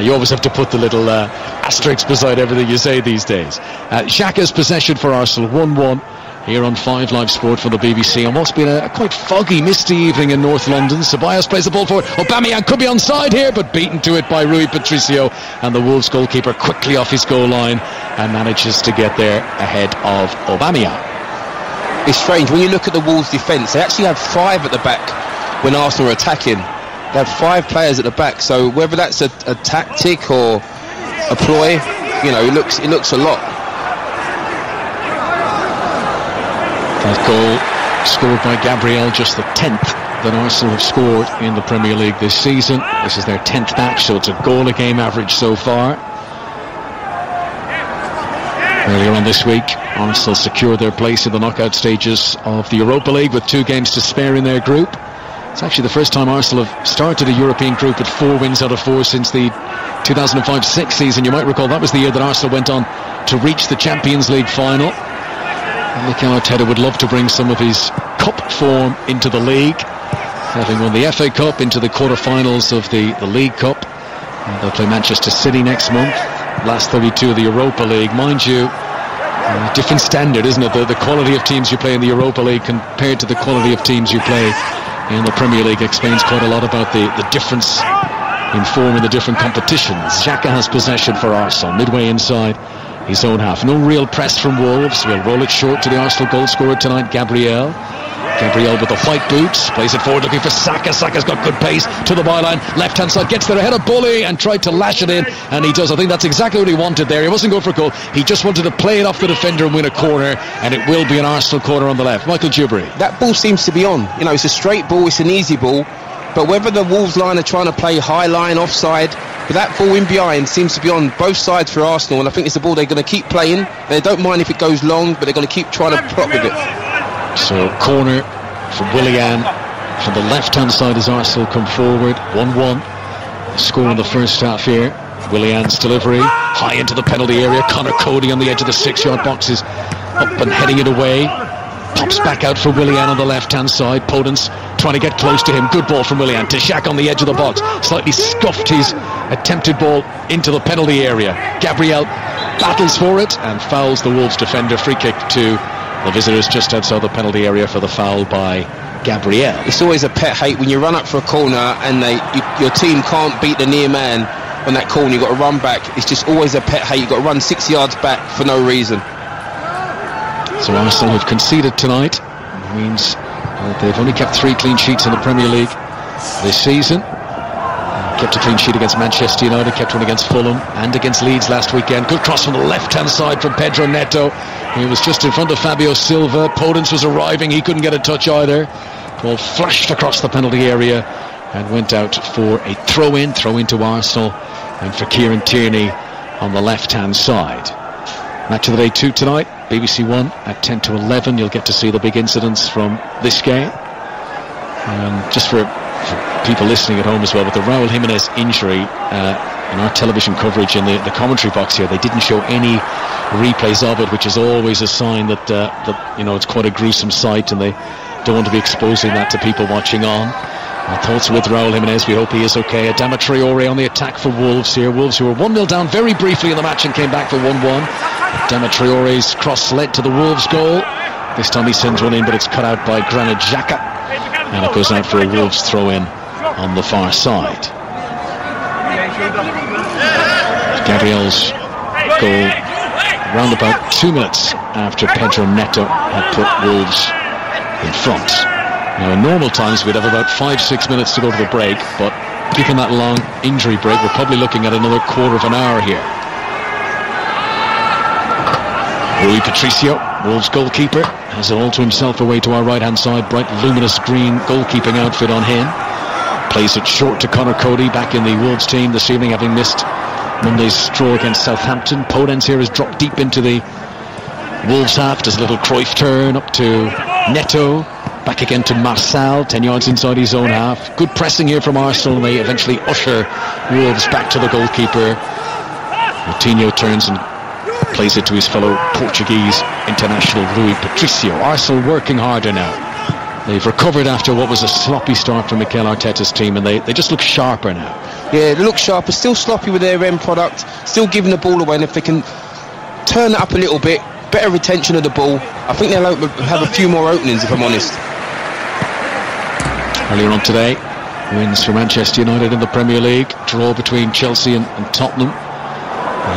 You always have to put the little asterisk beside everything you say these days. Xhaka's possession for Arsenal, 1-1 here on 5 Live Sport from the BBC. And what's been a quite foggy, misty evening in North London. Ceballos plays the ball forward. Aubameyang could be onside here, but beaten to it by Rui Patricio, and the Wolves goalkeeper quickly off his goal line and manages to get there ahead of Aubameyang. It's strange when you look at the Wolves defence. They actually have 5 at the back when Arsenal are attacking. They have 5 players at the back, so whether that's a tactic or a ploy, you know, it looks a lot. That goal scored by Gabriel, just the 10th that Arsenal have scored in the Premier League this season. This is their 10th match, so it's a goal a game average so far. Earlier on this week, Arsenal secured their place in the knockout stages of the Europa League with 2 games to spare in their group. It's actually the first time Arsenal have started a European group with 4 wins out of 4 since the 2005-06 season. You might recall that was the year that Arsenal went on to reach the Champions League final. And Mikel Arteta would love to bring some of his cup form into the league, having won the FA Cup, into the quarter-finals of the League Cup. And they'll play Manchester City next month, last 32 of the Europa League. Mind you, different standard, isn't it? The quality of teams you play in the Europa League compared to the quality of teams you play in the Premier League explains quite a lot about the difference in form in the different competitions. Xhaka has possession for Arsenal, midway inside his own half. No real press from Wolves. We'll roll it short to the Arsenal goal scorer tonight, Gabriel. Gabriel with the white boots, plays it forward looking for Saka. Saka's got good pace to the byline, left hand side, gets there ahead of Bully and tried to lash it in, and he does. I think that's exactly what he wanted there. He wasn't going for a goal, he just wanted to play it off the defender and win a corner, and it will be an Arsenal corner on the left. Michael Dewberry. That ball seems to be on. You know, it's a straight ball, it's an easy ball, but whether the Wolves line are trying to play high line, offside, but that ball in behind seems to be on both sides for Arsenal, and I think it's a ball they're going to keep playing. They don't mind if it goes long, but they're going to keep trying to prop with it. So corner from Willian. From the left-hand side as Arsenal come forward. 1-1. Score in the first half here. Willian's delivery. High into the penalty area. Conor Cody on the edge of the 6-yard box is up and heading it away. Pops back out for Willian on the left-hand side. Podence trying to get close to him. Good ball from Willian. Tishak on the edge of the box. Slightly scuffed his attempted ball into the penalty area. Gabriel battles for it and fouls the Wolves defender. Free kick to the visitors just outside the penalty area for the foul by Gabriel. It's always a pet hate when you run up for a corner and your team can't beat the near man on that corner. You've got to run back. It's just always a pet hate. You've got to run 6 yards back for no reason. So Arsenal have conceded tonight. It means they've only kept 3 clean sheets in the Premier League this season. Kept a clean sheet against Manchester United, kept one against Fulham and against Leeds last weekend. Good cross from the left-hand side from Pedro Neto. He was just in front of Fabio Silva. Podence was arriving. He couldn't get a touch either. Ball flashed across the penalty area and went out for a throw-in to Arsenal and for Kieran Tierney on the left-hand side. Match of the day 2 tonight, BBC One at 10 to 11. You'll get to see the big incidents from this game. Just for people listening at home as well, with the Raúl Jiménez injury, in our television coverage in the commentary box here, they didn't show any replays of it, which is always a sign that it's quite a gruesome sight and they don't want to be exposing that to people watching on. Our thoughts with Raúl Jiménez. We hope he is okay. Adama Traoré on the attack for Wolves here. Wolves who were 1-0 down very briefly in the match and came back for 1-1. Adama Traoré's cross led to the Wolves goal. This time he sends one in, but it's cut out by Granit Xhaka, and it goes out for a Wolves throw-in on the far side. Gabriel's goal round about 2 minutes after Pedro Neto had put Wolves in front. Now in normal times we'd have about 5-6 minutes to go to the break, but given that long injury break, we're probably looking at another quarter of an hour here. Rui Patricio, Wolves goalkeeper, has it all to himself away to our right-hand side. Bright luminous green goalkeeping outfit on him. Plays it short to Conor Cody, back in the Wolves team this evening, having missed Monday's draw against Southampton. Podence here has dropped deep into the Wolves half, does a little Cruyff turn up to Neto, back again to Marçal, 10 yards inside his own half. Good pressing here from Arsenal, and they eventually usher Wolves back to the goalkeeper. Coutinho turns and plays it to his fellow Portuguese international Rui Patricio. Arsenal working harder now. They've recovered after what was a sloppy start from Mikel Arteta's team, and they just look sharper now. Yeah, they look sharper, still sloppy with their end product, still giving the ball away, and if they can turn it up a little bit, better retention of the ball, I think they'll have a few more openings, if I'm honest. Earlier on today, wins for Manchester United in the Premier League, draw between Chelsea and Tottenham.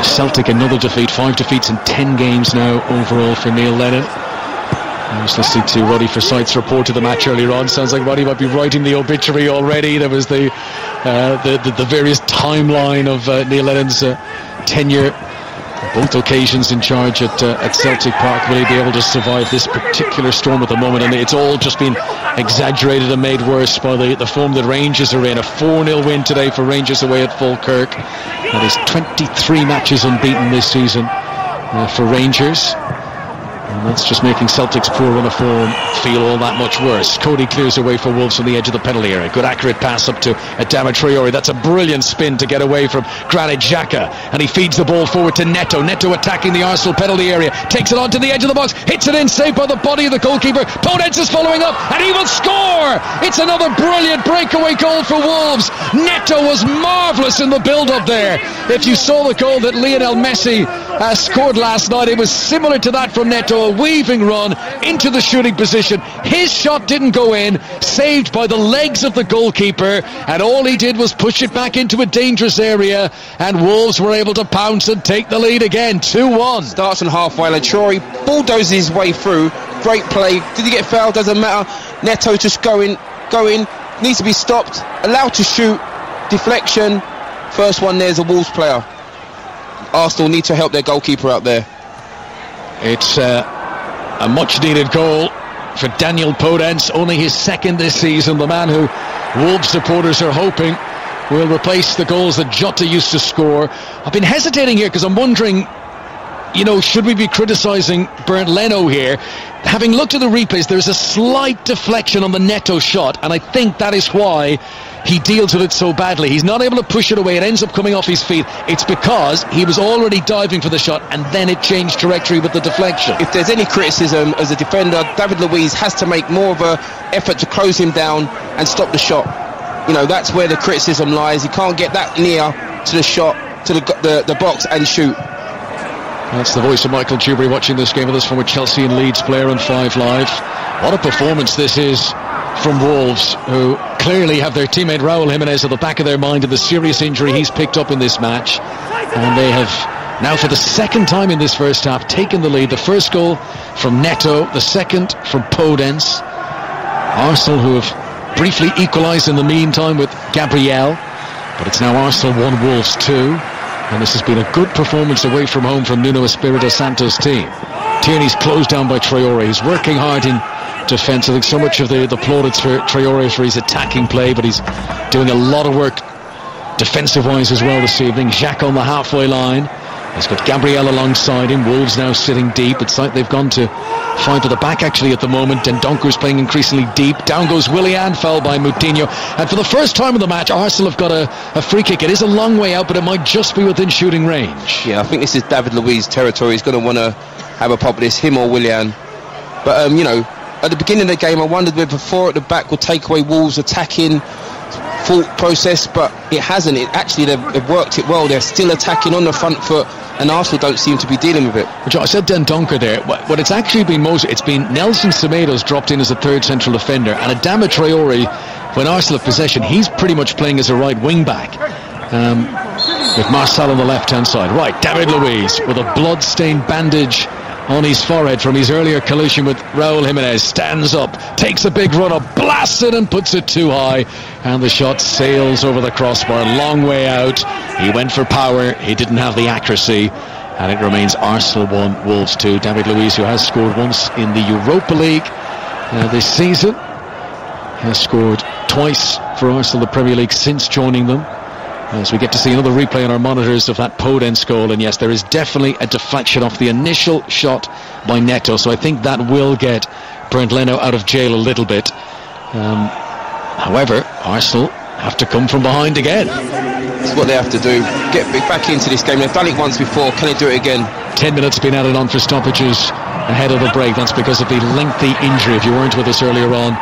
Celtic another defeat, 5 defeats in 10 games now overall for Neil Lennon. I was listening to Roddy Forsyth's report of the match earlier on. Sounds like Roddy might be writing the obituary already. There was the various timeline of Neil Lennon's tenure, both occasions in charge at Celtic Park. Will he be able to survive this particular storm at the moment? And it's all just been exaggerated and made worse by the form that Rangers are in. A 4-0 win today for Rangers away at Falkirk. That is 23 matches unbeaten this season for Rangers. And that's just making Celtic's poor run of form feel all that much worse. Cody clears away for Wolves from the edge of the penalty area. Good accurate pass up to Adama Traoré. That's a brilliant spin to get away from Granit Xhaka. And he feeds the ball forward to Neto. Neto attacking the Arsenal penalty area. Takes it on to the edge of the box. Hits it in, saved by the body of the goalkeeper. Podence is following up, and he will score! It's another brilliant breakaway goal for Wolves. Neto was marvellous in the build-up there. If you saw the goal that Lionel Messi scored last night, it was similar to that from Neto. A weaving run into the shooting position. His shot didn't go in, saved by the legs of the goalkeeper, and all he did was push it back into a dangerous area, and Wolves were able to pounce and take the lead again, 2-1. Starts on halfway line. Traoré bulldozes his way through. Great play. Did he get fouled? Doesn't matter. Neto just going, needs to be stopped, allowed to shoot, deflection. First one there's a Wolves player. Arsenal need to help their goalkeeper out there. It's a much needed goal for Daniel Podence, only his second this season. The man who Wolves supporters are hoping will replace the goals that Jota used to score. I've been hesitating here because I'm wondering should we be criticising Bernd Leno here? Having looked at the replays, there's a slight deflection on the Neto shot, and I think that is why he deals with it so badly. He's not able to push it away. It ends up coming off his feet. It's because he was already diving for the shot, and then it changed trajectory with the deflection. If there's any criticism as a defender, David Luiz has to make more of an effort to close him down and stop the shot. That's where the criticism lies. He can't get that near to the shot, to the box and shoot. That's the voice of Michael Dewberry watching this game with us, former Chelsea and Leeds player on 5 Live. What a performance this is from Wolves, who clearly have their teammate Raul Jimenez at the back of their mind of the serious injury he's picked up in this match. And they have now, for the second time in this first half, taken the lead. The first goal from Neto, the second from Podence. Arsenal, who have briefly equalised in the meantime with Gabriel, but it's now Arsenal 1, Wolves 2. And this has been a good performance away from home from Nuno Espirito Santo's team. Tierney's closed down by Traore. He's working hard in defence. I think so much of the plaudits for Traore is for his attacking play, but he's doing a lot of work defensive-wise as well this evening. Jacques on the halfway line. He's got Gabriel alongside him. Wolves now sitting deep. It's like they've gone to 5 at the back actually at the moment. Dendonker's playing increasingly deep. Down goes Willian, fouled by Moutinho. And for the first time in the match, Arsenal have got a free kick. It is a long way out, but it might just be within shooting range. Yeah, I think this is David Luiz territory. He's going to want to have a pop at this, him or Willian. But, at the beginning of the game, I wondered whether 4 at the back would take away Wolves' attacking thought process, but it hasn't. They've worked it well. They're still attacking on the front foot, and Arsenal don't seem to be dealing with it. I said Dendonker there. What it's actually been it's been Nelson Semedo's dropped in as a third central defender, and Adama Traore, when Arsenal have possession, he's pretty much playing as a right wing back, with Marcel on the left hand side. Right, David Luiz with a blood-stained bandage on his forehead from his earlier collision with Raul Jimenez, stands up, takes a big run up, blasts it and puts it too high, and the shot sails over the crossbar, long way out. He went for power, he didn't have the accuracy, and it remains Arsenal 1, Wolves 2. David Luiz, who has scored once in the Europa League this season, has scored twice for Arsenal, the Premier League, since joining them. As we get to see another replay on our monitors of that Podence goal, and yes, there is definitely a deflection off the initial shot by Neto, so I think that will get Bernd Leno out of jail a little bit. However, Arsenal have to come from behind again. That's what they have to do, get back into this game. They've done it once before, can they do it again? 10 minutes been added on for stoppages ahead of the break. That's because of the lengthy injury. If you weren't with us earlier on,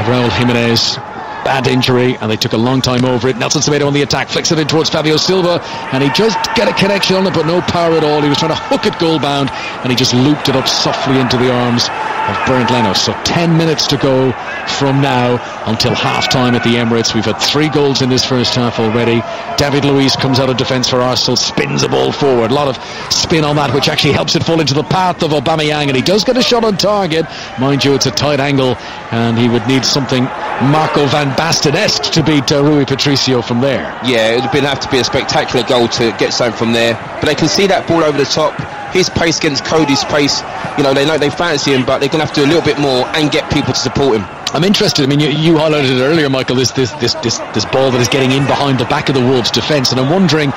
Raul Jimenez, bad injury, and they took a long time over it. Nelson Semedo on the attack, flicks it in towards Fabio Silva, and he just got a connection on it, but no power at all. He was trying to hook it goal bound, and he just looped it up softly into the arms of Bernd Leno. So 10 minutes to go from now until half-time at the Emirates. We've had 3 goals in this first half already. David Luiz comes out of defence for Arsenal, spins the ball forward. A lot of spin on that, which actually helps it fall into the path of Aubameyang, and he does get a shot on target. Mind you, it's a tight angle, and he would need something Marco van Basten-esque to beat Rui Patricio from there. Yeah, it would have to be a spectacular goal to get something from there. But they can see that ball over the top. His pace against Cody's pace. They know they fancy him, but they're going to have to do a little bit more and get people to support him. I'm interested. I mean, you highlighted it earlier, Michael. This ball that is getting in behind the back of the Wolves' defence, and I'm wondering,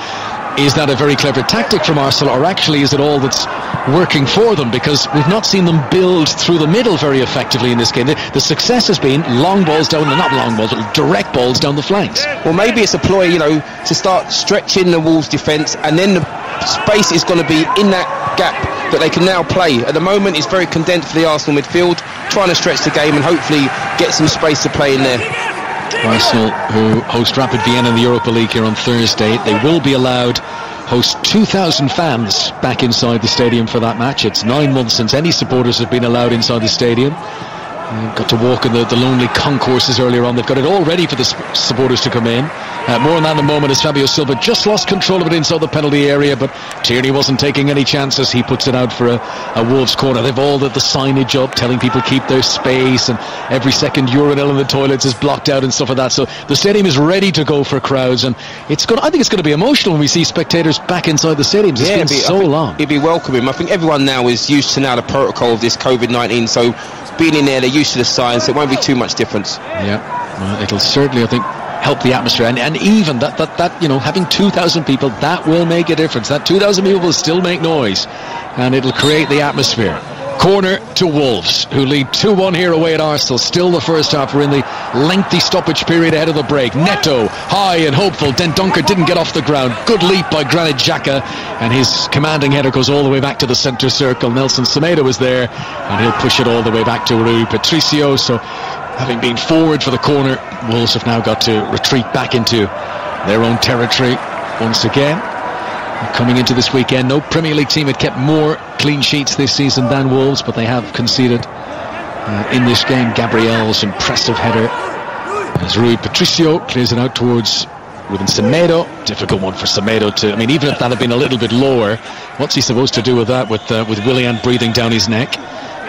is that a very clever tactic from Arsenal, or actually is it all that's working for them? Because we've not seen them build through the middle very effectively in this game. The success has been long balls down, not long balls, but direct balls down the flanks. Well, maybe it's a ploy, to start stretching the Wolves' defence, and then the space is going to be in that gap that they can now play. At the moment, it's very condensed for the Arsenal midfield, trying to stretch the game and hopefully get some space to play in there. Arsenal, who host Rapid Vienna in the Europa League here on Thursday, they will be allowed host 2,000 fans back inside the stadium for that match. It's 9 months since any supporters have been allowed inside the stadium. Got to walk in the lonely concourses earlier on. They've got it all ready for the supporters to come in. More on that in a moment, as Fabio Silva just lost control of it inside the penalty area, but Tierney wasn't taking any chances. He puts it out for a Wolves corner. They've all the signage up telling people keep their space, and every second urinal in the toilets is blocked out and stuff like that. So the stadium is ready to go for crowds, and I think it's going to be emotional when we see spectators back inside the stadiums. It's been so long. It'd be welcoming. I think everyone now is used to the protocol of this COVID-19, so being in there, they're used to the signs, so it won't be too much difference. Yeah, well, it'll certainly, I think, help the atmosphere. And even that you know, having 2,000 people, that will make a difference. That 2,000 people will still make noise, and it'll create the atmosphere. Corner to Wolves, who lead 2-1 here away at Arsenal. Still the first half. We're in the lengthy stoppage period ahead of the break. Neto, high and hopeful. Dendoncker didn't get off the ground. Good leap by Granit Xhaka, and his commanding header goes all the way back to the centre circle. Nelson Semedo was there, and he'll push it all the way back to Rui Patricio. So, having been forward for the corner, Wolves have now got to retreat back into their own territory once again. Coming into this weekend, no Premier League team had kept more clean sheets this season than Wolves, but they have conceded in this game. Gabriel's impressive header as Rui Patricio clears it out towards Ruben Semedo. Difficult one for Semedo to, I mean, even if that had been a little bit lower, what's he supposed to do with that, with Willian breathing down his neck?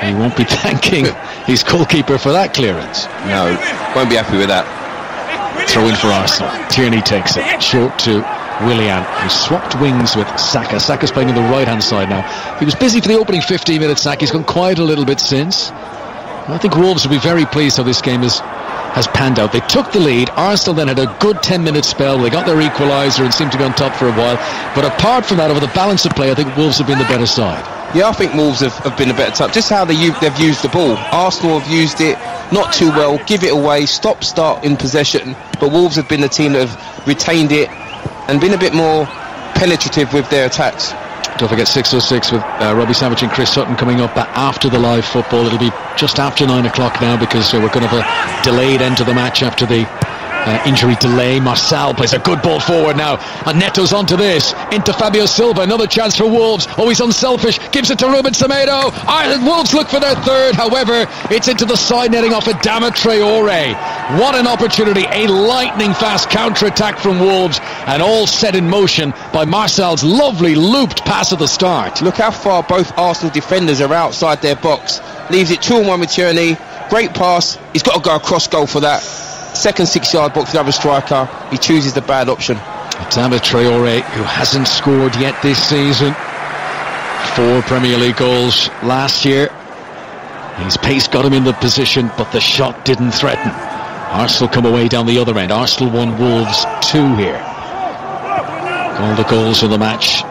He won't be thanking his goalkeeper for that clearance. No, won't be happy with that. Throw in for Arsenal. Tierney takes it short to Willian, who swapped wings with Saka. Saka's playing on the right hand side now. He was busy for the opening 15 minutes, Saka. He's gone quiet a little bit since. I think Wolves will be very pleased how this game has panned out. They took the lead. Arsenal then had a good 10-minute spell. They got their equaliser and seemed to be on top for a while. But apart from that, over the balance of play, I think Wolves have been the better side. Yeah, I think Wolves have been a better type. Just how they've used the ball. Arsenal have used it not too well. Give it away. Stop-start in possession. But Wolves have been the team that have retained it and been a bit more penetrative with their attacks. Don't forget 6:06 with Robbie Savage and Chris Sutton coming up after the live football. It'll be just after 9 o'clock now, because we're going to have a delayed end to the match after the injury delay. Marçal plays a good ball forward now, and Neto's onto this, into Fabio Silva. Another chance for Wolves. Oh, he's unselfish, gives it to Ruben Semedo. Ireland Wolves look for their third. However, it's into the side netting off Adama Traore. What an opportunity. A lightning fast counter-attack from Wolves, and all set in motion by Marçal's lovely looped pass at the start. Look how far both Arsenal defenders are outside their box. Leaves it 2-on-1 with Tierney. Great pass. He's got to go across goal for that. Second 6-yard box, another striker. He chooses the bad option. Adama Traore, who hasn't scored yet this season. 4 Premier League goals last year. His pace got him in the position, but the shot didn't threaten. Arsenal come away down the other end. Arsenal 1, Wolves 2 here. All the goals of the match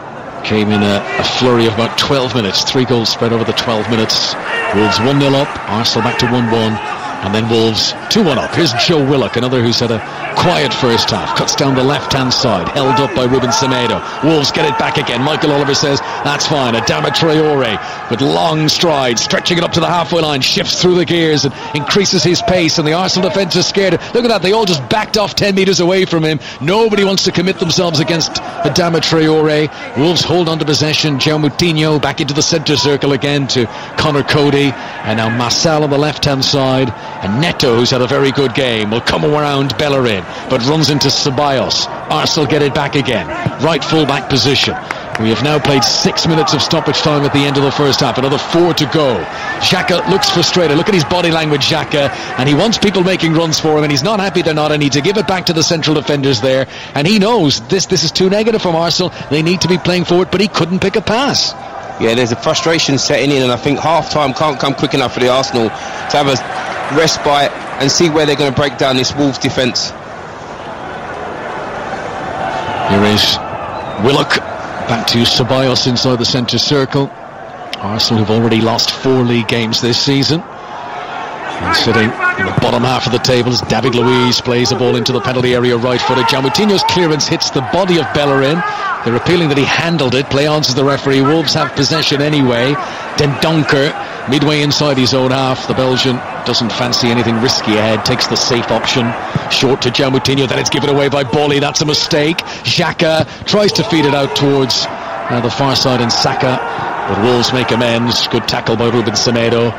came in a flurry of about 12 minutes. 3 goals spread over the 12 minutes. Wolves 1-0 up. Arsenal back to 1-1. And then Wolves 2-1 up. Here's Joe Willock, another who's had a quiet first half. Cuts down the left-hand side, held up by Ruben Semedo. Wolves get it back again. Michael Oliver says, that's fine. Adama Traore with long strides, stretching it up to the halfway line, shifts through the gears and increases his pace, and the Arsenal defence is scared. Look at that, they all just backed off 10 metres away from him. Nobody wants to commit themselves against Adama Traore. Wolves hold on to possession. João Moutinho back into the centre circle again to Conor Cody, and now Marçal on the left-hand side. And Neto, who's had a very good game, will come around Bellerin, but runs into Ceballos. Arsenal get it back again. Right full-back position. We have now played 6 minutes of stoppage time at the end of the first half. Another 4 to go. Xhaka looks frustrated. Look at his body language, Xhaka. And he wants people making runs for him, and he's not happy they're not. I need to give it back to the central defenders there. And he knows this is too negative from Arsenal. They need to be playing forward, but he couldn't pick a pass. Yeah, there's a frustration setting in, and I think half-time can't come quick enough for the Arsenal to have a respite and see where they're going to break down this Wolves defence. Here is Willock back to Ceballos inside the centre circle. Arsenal have already lost 4 league games this season. And sitting in the bottom half of the table as David Luiz plays the ball into the penalty area right-footed. João Moutinho's clearance hits the body of Bellerin. They're appealing that he handled it. Play on, says the referee. Wolves have possession anyway. Dendoncker, midway inside his own half. The Belgian doesn't fancy anything risky ahead. Takes the safe option. Short to João Moutinho. Then it's given away by Boli. That's a mistake. Xhaka tries to feed it out towards the far side and Saka. But Wolves make amends. Good tackle by Ruben Semedo.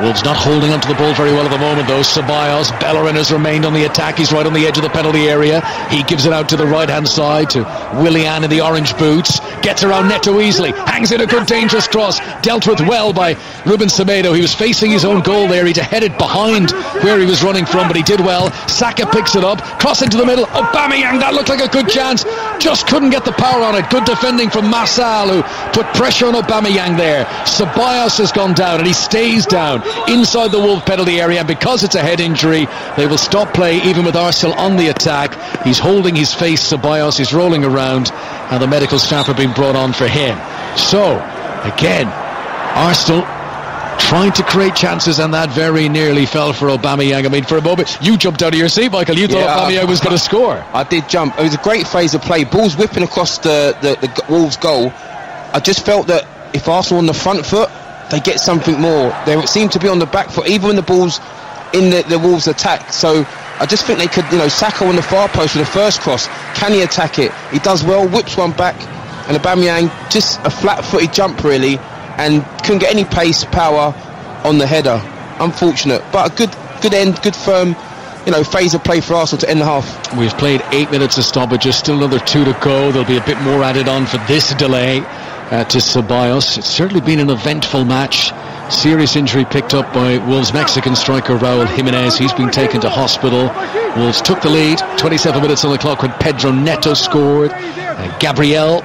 Wolves not holding onto the ball very well at the moment though. Ceballos, Bellerin has remained on the attack. He's right on the edge of the penalty area. He gives it out to the right hand side to Willian in the orange boots gets around Neto easily, hangs in a good dangerous cross, dealt with well by Ruben Semedo. He was facing his own goal there. He'd headed behind where he was running from, but he did well. Saka picks it up, cross into the middle. Aubameyang, that looked like a good chance, just couldn't get the power on it. Good defending from Marçal, who put pressure on Aubameyang there. Ceballos has gone down and he stays down inside the Wolves penalty area, and because it's a head injury they will stop play even with Arsenal on the attack. He's holding his face, Ceballos is rolling around, and the medical staff are being brought on for him. So again, Arsenal trying to create chances, and that very nearly fell for Aubameyang. I mean, for a moment you jumped out of your seat, Michael. You thought Aubameyang was going to score. I did jump. It was a great phase of play. Ball's whipping across the Wolves goal. I just felt that if Arsenal on the front foot, they get something more. They seem to be on the back foot even when the ball's in the Wolves attack. So I just think they could, Saka on the far post with the first cross, can he attack it? He does well, whips one back, and Aubameyang just a flat-footed jump really, and couldn't get any pace, power on the header. Unfortunate, but a good end, good firm, phase of play for Arsenal to end the half. We've played 8 minutes of stoppages, still another 2 to go. There'll be a bit more added on for this delay to Ceballos. It's certainly been an eventful match. Serious injury picked up by Wolves' Mexican striker Raul Jimenez. He's been taken to hospital. Wolves took the lead, 27 minutes on the clock when Pedro Neto scored. Gabriel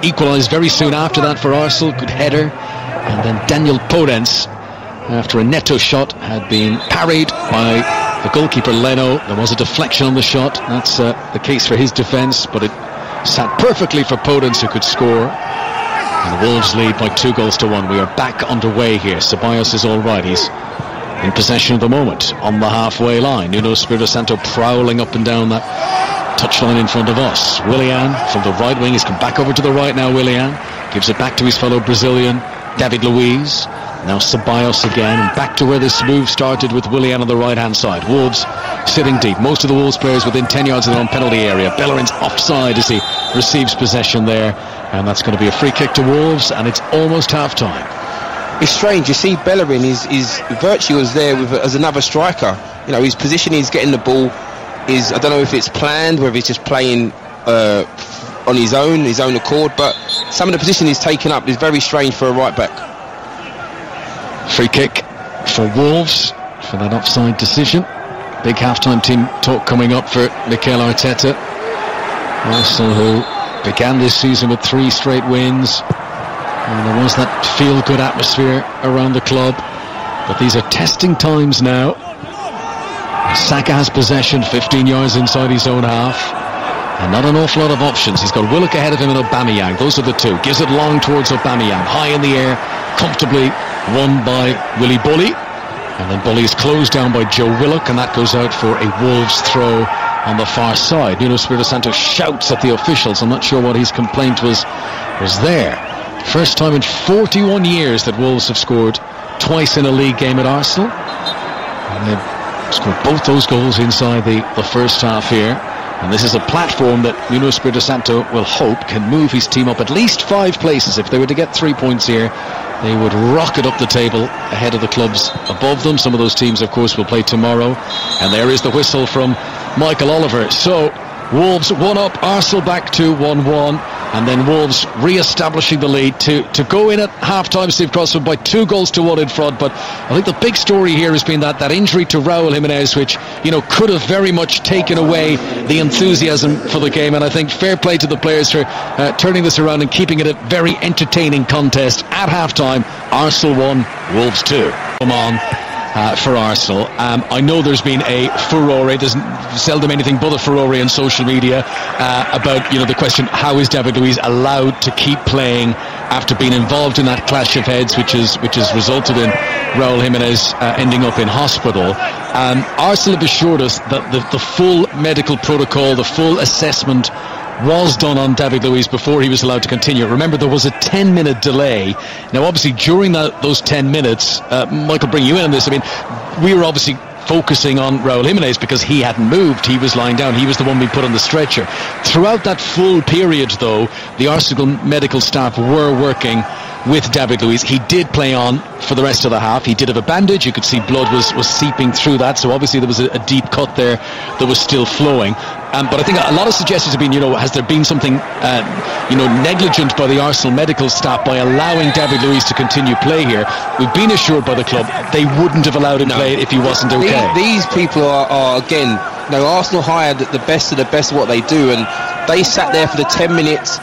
equalised very soon after that for Arsenal, good header. And then Daniel Podence, after a Neto shot had been parried by the goalkeeper Leno. There was a deflection on the shot. That's the case for his defence, but it sat perfectly for Podence, who could score. And the Wolves lead by 2-1. We are back underway here. Ceballos is all right. He's in possession at the moment on the halfway line. Nuno Espirito Santo prowling up and down that touchline in front of us. Willian from the right wing. He's come back over to the right now. Willian gives it back to his fellow Brazilian David Luiz. Now Ceballos again, and back to where this move started with Willian on the right hand side. Wolves sitting deep. Most of the Wolves players within 10 yards of their own penalty area. Bellerin's offside as he receives possession there, and that's going to be a free kick to Wolves, and it's almost half time. It's strange, you see Bellerin is virtuous there as another striker. His position is getting the ball is, I don't know if it's planned, whether he's just playing on his own accord, but some of the position he's taken up is very strange for a right back. Free kick for Wolves for that offside decision. Big halftime team talk coming up for Mikel Arteta. Arsenal, who began this season with 3 straight wins, and there was that feel-good atmosphere around the club, but these are testing times now. Saka has possession 15 yards inside his own half, and not an awful lot of options. He's got Willock ahead of him and Aubameyang. Those are the two. Gives it long towards Aubameyang, high in the air, comfortably won by Willy Bully, and then Bully is closed down by Joe Willock, and that goes out for a Wolves throw on the far side. Nuno Espirito Santo shouts at the officials. I'm not sure what his complaint was there. First time in 41 years that Wolves have scored twice in a league game at Arsenal, and they've scored both those goals inside the first half here. And this is a platform that Nuno Espirito Santo will hope can move his team up at least 5 places. If they were to get 3 points here, they would rocket up the table ahead of the clubs above them. Some of those teams, of course, will play tomorrow. And there is the whistle from Michael Oliver. So Wolves 1 up, Arsenal back to 1-1, and then Wolves re-establishing the lead to go in at half-time, Steve Crossman, by 2-1 in front. But I think the big story here has been that injury to Raul Jimenez, which could have very much taken away the enthusiasm for the game. And I think fair play to the players for turning this around and keeping it a very entertaining contest. At half-time, Arsenal 1, Wolves 2. Come on. For Arsenal. I know there's been a furore, there's seldom anything but a furore on social media about the question, how is David Luiz allowed to keep playing after being involved in that clash of heads which has resulted in Raul Jimenez ending up in hospital. Arsenal have assured us that the full medical protocol, the full assessment was done on David Luiz before he was allowed to continue. Remember, there was a 10-minute delay. Now, obviously, during those 10 minutes, Michael, bring you in on this. I mean, we were obviously focusing on Raul Jimenez because he hadn't moved. He was lying down. He was the one being put on the stretcher. Throughout that full period, though, the Arsenal medical staff were working with David Luiz. He did play on for the rest of the half. He did have a bandage. You could see blood was seeping through that, so obviously there was a deep cut there that was still flowing. But I think a lot of suggestions have been, has there been something negligent by the Arsenal medical staff by allowing David Luiz to continue play here? We've been assured by the club they wouldn't have allowed him play if he wasn't okay. These people are again, Arsenal hired the best of the best of what they do, and they sat there for the 10 minutes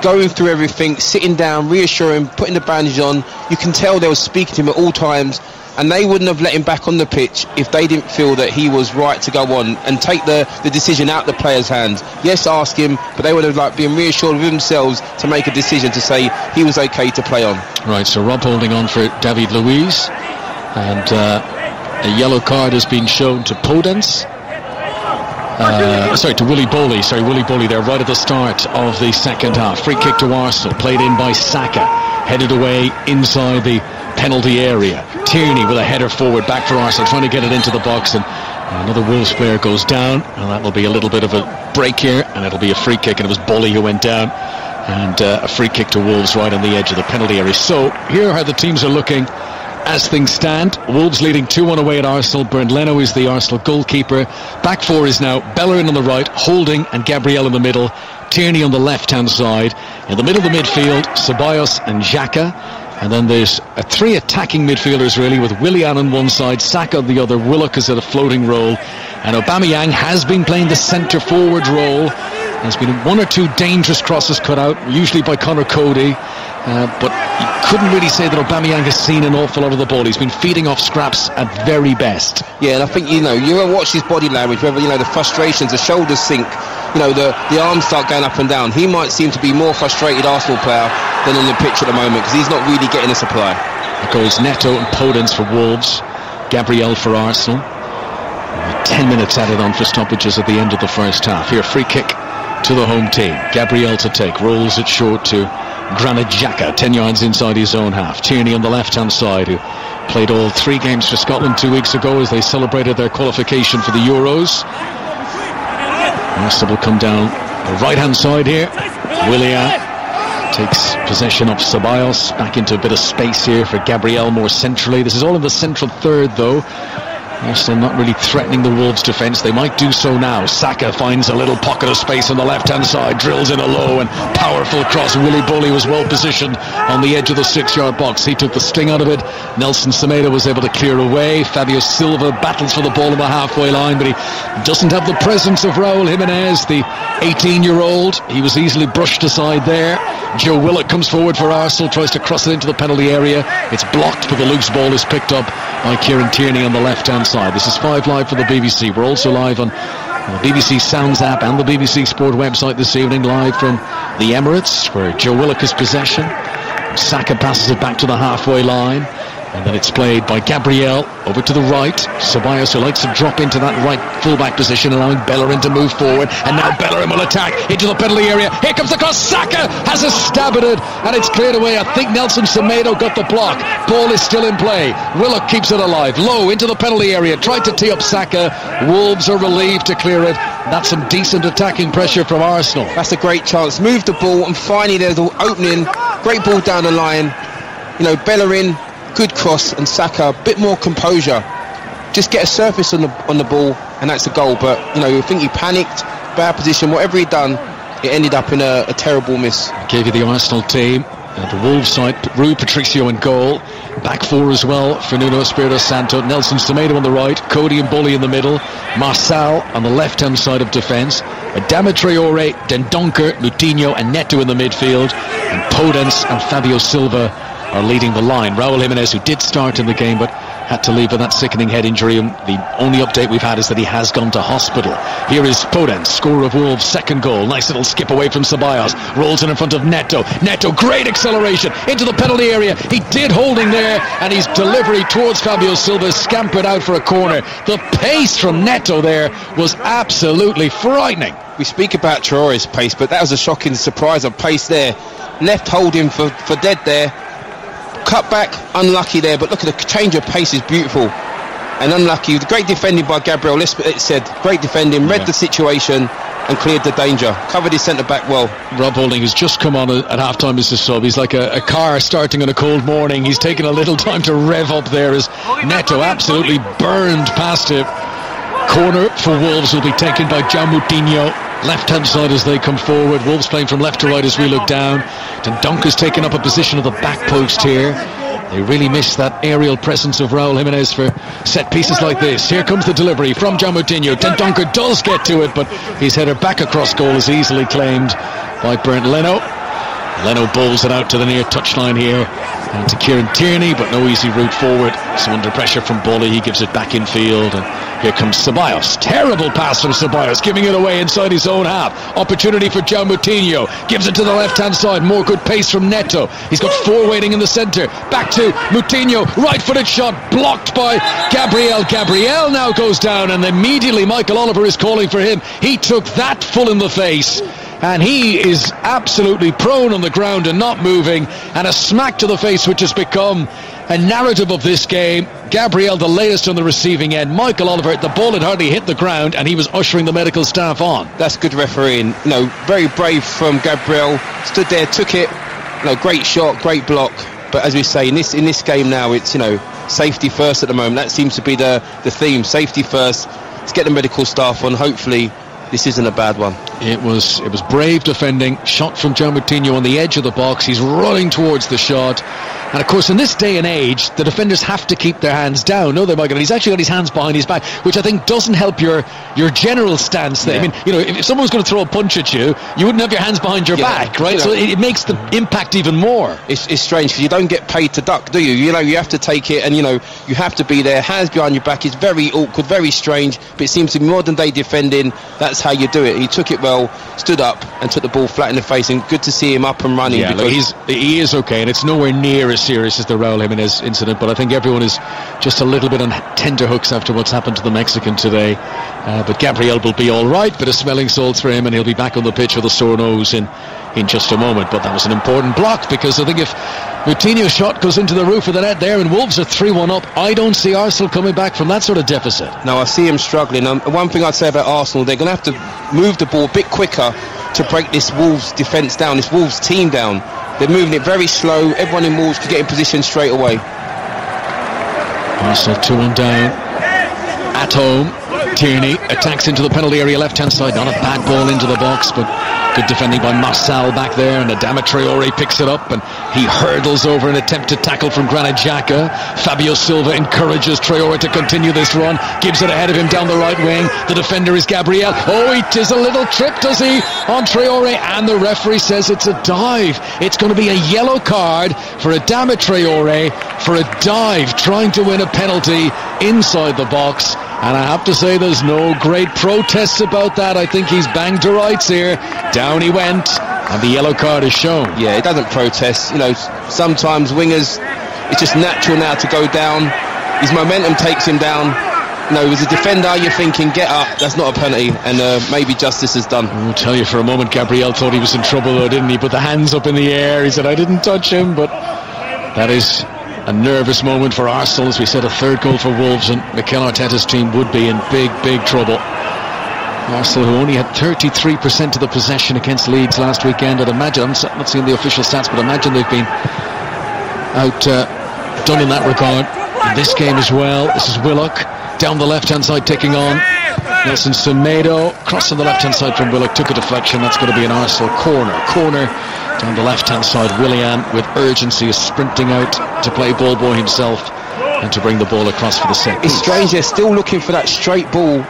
going through everything, sitting down, reassuring, putting the bandage on. You can tell they were speaking to him at all times, and they wouldn't have let him back on the pitch if they didn't feel that he was right to go on and take the decision out of the players' hands. Yes, ask him, but they would have been reassured with themselves to make a decision to say he was okay to play on. Right, so Rob holding on for David Luiz, and a yellow card has been shown to Podence. To Willy Boley. Willy Boley there right at the start of the second half. Free kick to Arsenal, played in by Saka, headed away inside the penalty area. Tierney with a header forward back for Arsenal, trying to get it into the box, and another Wolves player goes down, and that will be a little bit of a break here, and it'll be a free kick, and it was Boley who went down, and a free kick to Wolves right on the edge of the penalty area. So here are how the teams are looking as things stand. Wolves leading 2-1 away at Arsenal. Bernd Leno is the Arsenal goalkeeper. Back four is now Bellerin on the right, Holding and Gabriel in the middle, Tierney on the left hand side. In the middle of the midfield, Ceballos and Xhaka. And then there's three attacking midfielders really, with Willian on one side, Saka on the other, Willock is at a floating role, and Aubameyang has been playing the centre forward role. There's been one or two dangerous crosses cut out, usually by Conor Cody, but you couldn't really say that Aubameyang has seen an awful lot of the ball. He's been feeding off scraps at very best. Yeah, and I think, you watch his body language, whether, the frustrations, the shoulders sink, the arms start going up and down. He might seem to be more frustrated Arsenal player than on the pitch at the moment, because he's not really getting a supply. It goes Neto and Podence for Wolves, Gabriel for Arsenal. 10 minutes added on for stoppages at the end of the first half. Here, free kick to the home team. Gabriel to take, rolls it short to Granit Xhaka, 10 yards inside his own half. Tierney on the left hand side, who played all 3 games for Scotland 2 weeks ago as they celebrated their qualification for the Euros. Arsenal will come down the right hand side here. Willian takes possession of Ceballos, back into a bit of space here for Gabriel more centrally. This is all in the central third though. Arsenal not really threatening the Wolves defence. They might do so now. Saka finds a little pocket of space on the left-hand side, drills in a low and powerful cross. Willy Boley was well positioned on the edge of the 6-yard box. He took the sting out of it. Nelson Semedo was able to clear away. Fabio Silva battles for the ball on the halfway line, but he doesn't have the presence of Raúl Jiménez, the 18-year-old. He was easily brushed aside there. Joe Willock comes forward for Arsenal, tries to cross it into the penalty area. It's blocked, but the loose ball is picked up by Kieran Tierney on the left-hand side. This is 5 Live for the BBC. We're also live on the BBC Sounds app and the BBC Sport website this evening, live from the Emirates, where Joe Willock has possession. Saka passes it back to the halfway line, and then it's played by Gabriel over to the right. Ceballos, who likes to drop into that right fullback position, allowing Bellerin to move forward, and now Bellerin will attack into the penalty area. Here comes the cross. Saka has a stab at it, and it's cleared away. I think Nelson Semedo got the block. Ball is still in play. Willock keeps it alive, low into the penalty area, tried to tee up Saka. Wolves are relieved to clear it. That's some decent attacking pressure from Arsenal. That's a great chance. Move the ball, and finally there's an opening. Great ball down the line. Bellerin, good cross, and Saka a bit more composure. Just get a surface on the ball, and that's a goal. But I think he panicked, bad position, whatever he'd done, it ended up in a terrible miss. Gave you the Arsenal team. The Wolves side, Rui Patricio in goal. Back four as well for Nuno Espirito Santo. Nelson Semedo on the right, Cody and Boley in the middle, Marçal on the left hand side of defence, Adama Traore, Dendoncker, Coutinho and Neto in the midfield, and Podence and Fabio Silva are leading the line. Raúl Jiménez, who did start in the game but had to leave with that sickening head injury, and the only update we've had is that he has gone to hospital. Here is Podence, scorer of Wolves' second goal. Nice little skip away from Ceballos, rolls in front of Neto. Great acceleration into the penalty area. He did Holding there, and his delivery towards Fabio Silva scampered out for a corner. The pace from Neto there was absolutely frightening. We speak about Traore's pace, but that was a shocking surprise of pace there. Left Holding for dead there. Cut back, unlucky there, but look at the change of pace is beautiful. And unlucky, great defending by Gabriel. It said great defending, read the situation, and cleared the danger. Covered his centre-back well. Rob Holding has just come on at half-time as a sub. He's like a car starting on a cold morning. He's taken a little time to rev up there as Neto absolutely burned past him. Corner for Wolves will be taken by João Moutinho. Left-hand side as they come forward. Wolves playing from left to right as we look down. Dendonker's taken up a position of the back post here. They really miss that aerial presence of Raúl Jiménez for set pieces like this. Here comes the delivery from João Moutinho. Dendonker does get to it, but his header back across goal is easily claimed by Bernd Leno. Leno bowls it out to the near touchline here and to Kieran Tierney, but no easy route forward. So under pressure from Bully, he gives it back in field, and here comes Ceballos. Terrible pass from Ceballos, giving it away inside his own half. Opportunity for João Moutinho, gives it to the left hand side. More good pace from Neto. He's got four waiting in the centre. Back to Moutinho, right footed shot blocked by Gabriel. Gabriel now goes down, and immediately Michael Oliver is calling for him. He took that full in the face, and he is absolutely prone on the ground and not moving, and a smack to the face which has become a narrative of this game. Gabriel the latest on the receiving end. Michael Oliver, the ball had hardly hit the ground and he was ushering the medical staff on. That's good refereeing. Very brave from Gabriel. Stood there, took it. Great shot, great block. But as we say, in this game now, it's safety first at the moment. That seems to be the theme. Safety first. Let's get the medical staff on. Hopefully this isn't a bad one. It was brave defending. Shot from João Moutinho on the edge of the box. He's running towards the shot. And of course, in this day and age, the defenders have to keep their hands down. No, they're Michael. He's actually got his hands behind his back, which I think doesn't help your general stance there. Yeah. I mean, if someone's going to throw a punch at you, you wouldn't have your hands behind your back, right? So it makes the impact even more. It's strange because you don't get paid to duck, do you? You have to take it, and you have to be there. Hands behind your back is very awkward, very strange. But it seems to be modern day defending. That's how you do it. He took it well, stood up, and took the ball flat in the face. And good to see him up and running. Yeah, he is okay, and it's nowhere near as serious as the Raúl Jiménez incident, but I think everyone is just a little bit on tender hooks after what's happened to the Mexican today. But Gabriel will be all right. Bit of smelling salts for him, and he'll be back on the pitch with a sore nose in just a moment. But that was an important block, because I think if Moutinho's shot goes into the roof of the net there and Wolves are 3-1 up, I don't see Arsenal coming back from that sort of deficit. No, I see him struggling. One thing I'd say about Arsenal, they're going to have to move the ball a bit quicker to break this Wolves defence down, this Wolves team down. They're moving it very slow. Everyone in Wolves could get in position straight away. Arsenal 2-1 down at home. Tierney attacks into the penalty area left hand side. Not a bad ball into the box, but good defending by Marçal back there, and Adama Traoré picks it up and he hurdles over an attempted tackle from Granit Xhaka. Fabio Silva encourages Traoré to continue this run, gives it ahead of him down the right wing. The defender is Gabriel. Oh, he does a little trip, does he, on Traoré, and the referee says it's a dive. It's going to be a yellow card for Adama Traoré for a dive, trying to win a penalty inside the box. And I have to say, there's no great protests about that. I think he's banged to rights here. Down he went, and the yellow card is shown. Yeah, he doesn't protest. Sometimes wingers, it's just natural now to go down. His momentum takes him down. As a defender, you're thinking, get up. That's not a penalty, and maybe justice is done. I'll tell you, for a moment, Gabriel thought he was in trouble, though, didn't he? Put the hands up in the air. He said, I didn't touch him, but that is a nervous moment for Arsenal. As we said, a third goal for Wolves, and Mikel Arteta's team would be in big trouble. Arsenal, who only had 33% of the possession against Leeds last weekend, I'd imagine, I'm not seeing the official stats, but I imagine they've been outdone in that regard in this game as well. This is Willock down the left hand side, taking on Nelson Semedo. Cross on the left hand side from Willock, took a deflection. That's going to be an Arsenal corner down the left hand side. Willian with urgency is sprinting out to play ball boy himself and to bring the ball across for the set. It's strange, they're still looking for that straight ball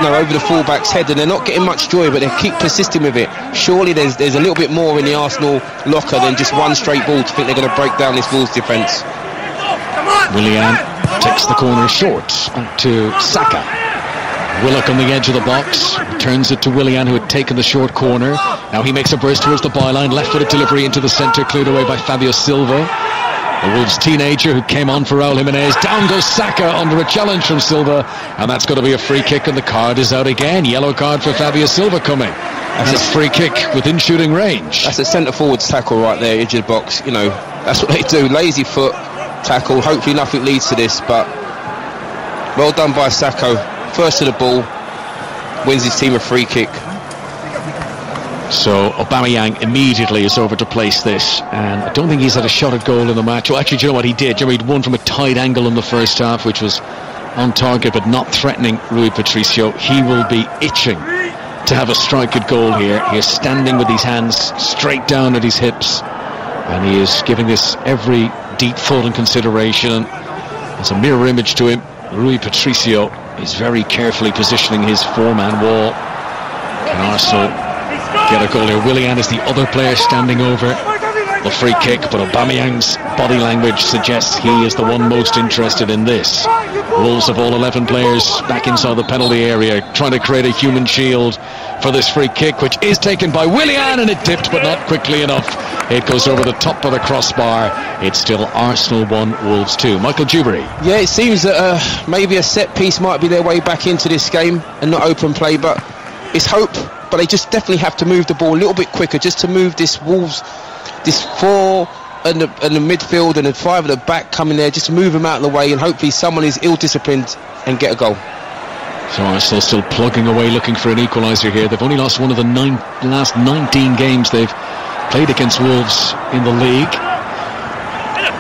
over the fullback's head, and they're not getting much joy, but they keep persisting with it. Surely there's a little bit more in the Arsenal locker than just one straight ball to think they're going to break down this Wolves defence. Willian takes the corner short, back to Saka. Willock on the edge of the box, turns it to Willian, who had taken the short corner. Now he makes a burst towards the byline, left-footed delivery into the centre, cleared away by Fabio Silva. The Wolves teenager who came on for Raúl Jiménez. Down goes Saka under a challenge from Silva, and that's going to be a free kick, and the card is out again. Yellow card for Fabio Silva coming. That's a free kick within shooting range. That's a centre-forward's tackle right there, edge of the box. That's what they do. Lazy foot tackle. Hopefully nothing leads to this, but well done by Saka. First to the ball, wins his team a free kick. So Aubameyang immediately is over to place this, and I don't think he's had a shot at goal in the match. Well, actually, do you know what he did? He'd won from a tight angle in the first half, which was on target but not threatening Rui Patricio. He will be itching to have a strike at goal here. He is standing with his hands straight down at his hips, and he is giving this every deep thought and consideration. There's a mirror image to him. Rui Patricio is very carefully positioning his four-man wall. Can Arsenal get a goal here? Willian is the other player standing over the free kick, but Aubameyang's body language suggests he is the one most interested in this. Wolves of all 11 players back inside the penalty area, trying to create a human shield for this free kick, which is taken by Willian, and it dipped but not quickly enough. It goes over the top of the crossbar. It's still Arsenal 1, Wolves 2. Michael Dewberry. Yeah, it seems that maybe a set piece might be their way back into this game and not open play, but it's hope. But they just definitely have to move the ball a little bit quicker just to move this Wolves, this 4 and the midfield and the 5 at the back coming there, just move them out of the way, and hopefully someone is ill-disciplined and get a goal. So Arsenal still plugging away looking for an equaliser here. They've only lost one of the last 19 games they've played against Wolves in the league.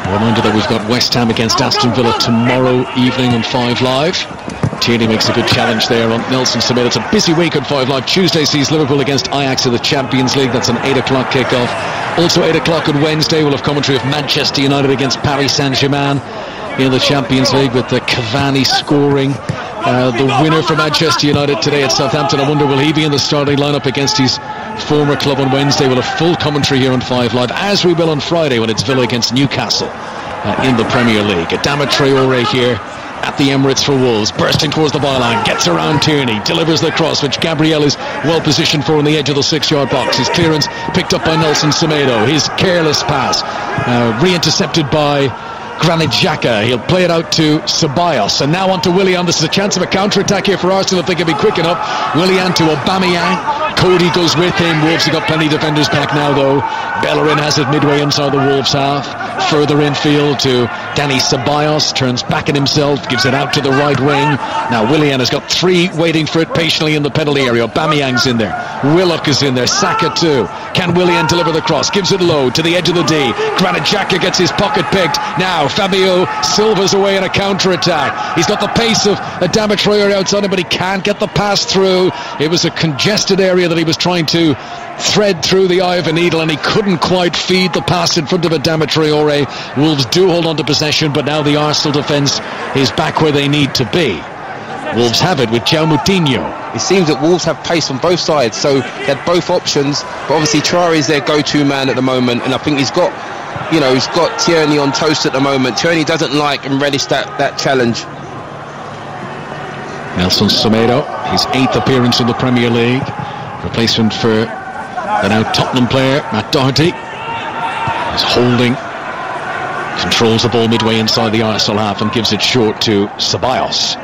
A reminder that we've got West Ham against Aston Villa tomorrow evening on 5 Live. Tierney makes a good challenge there on Nelson Semedo. It's a busy week on 5 Live. Tuesday sees Liverpool against Ajax in the Champions League. That's an 8 o'clock kickoff. Also 8 o'clock on Wednesday we'll have commentary of Manchester United against Paris Saint-Germain in the Champions League, with the Cavani scoring the winner for Manchester United today at Southampton. I wonder, will he be in the starting lineup against his former club on Wednesday? We'll have full commentary here on 5 Live, as we will on Friday when it's Villa against Newcastle in the Premier League. Adama Traore here at the Emirates for Wolves, bursting towards the byline, gets around Tierney, delivers the cross, which Gabriel is well positioned for on the edge of the 6-yard box. His clearance picked up by Nelson Semedo. His careless pass re-intercepted by Granit Xhaka. He'll play it out to Ceballos, and now on to Willian. This is a chance of a counter-attack here for Arsenal if they can be quick enough. Willian to Aubameyang. Cody goes with him. Wolves have got plenty of defenders back now, though. Bellerin has it midway inside the Wolves half. Further infield to Dani Ceballos, turns back at himself, gives it out to the right wing. Now Willian has got 3 waiting for it patiently in the penalty area. Aubameyang's in there, Willock is in there, Saka too. Can Willian deliver the cross? Gives it low to the edge of the D. Granit Xhaka gets his pocket picked. Now Fabio Silva's away in a counter-attack. He's got the pace of Adama Traore outside him, but he can't get the pass through. It was a congested area that he was trying to thread through the eye of a needle, and he couldn't quite feed the pass in front of Adama Traore. Wolves do hold on to possession, but now the Arsenal defence is back where they need to be. Wolves have it with João Moutinho. It seems that Wolves have pace on both sides, so they had both options, but obviously Traore is their go-to man at the moment, and I think he's got Tierney on toast at the moment. Tierney doesn't like and relish that challenge. Nelson Semedo, his 8th appearance in the Premier League, replacement for the now Tottenham player Matt Doherty. He's holding, controls the ball midway inside the Arsenal half and gives it short to Ceballos.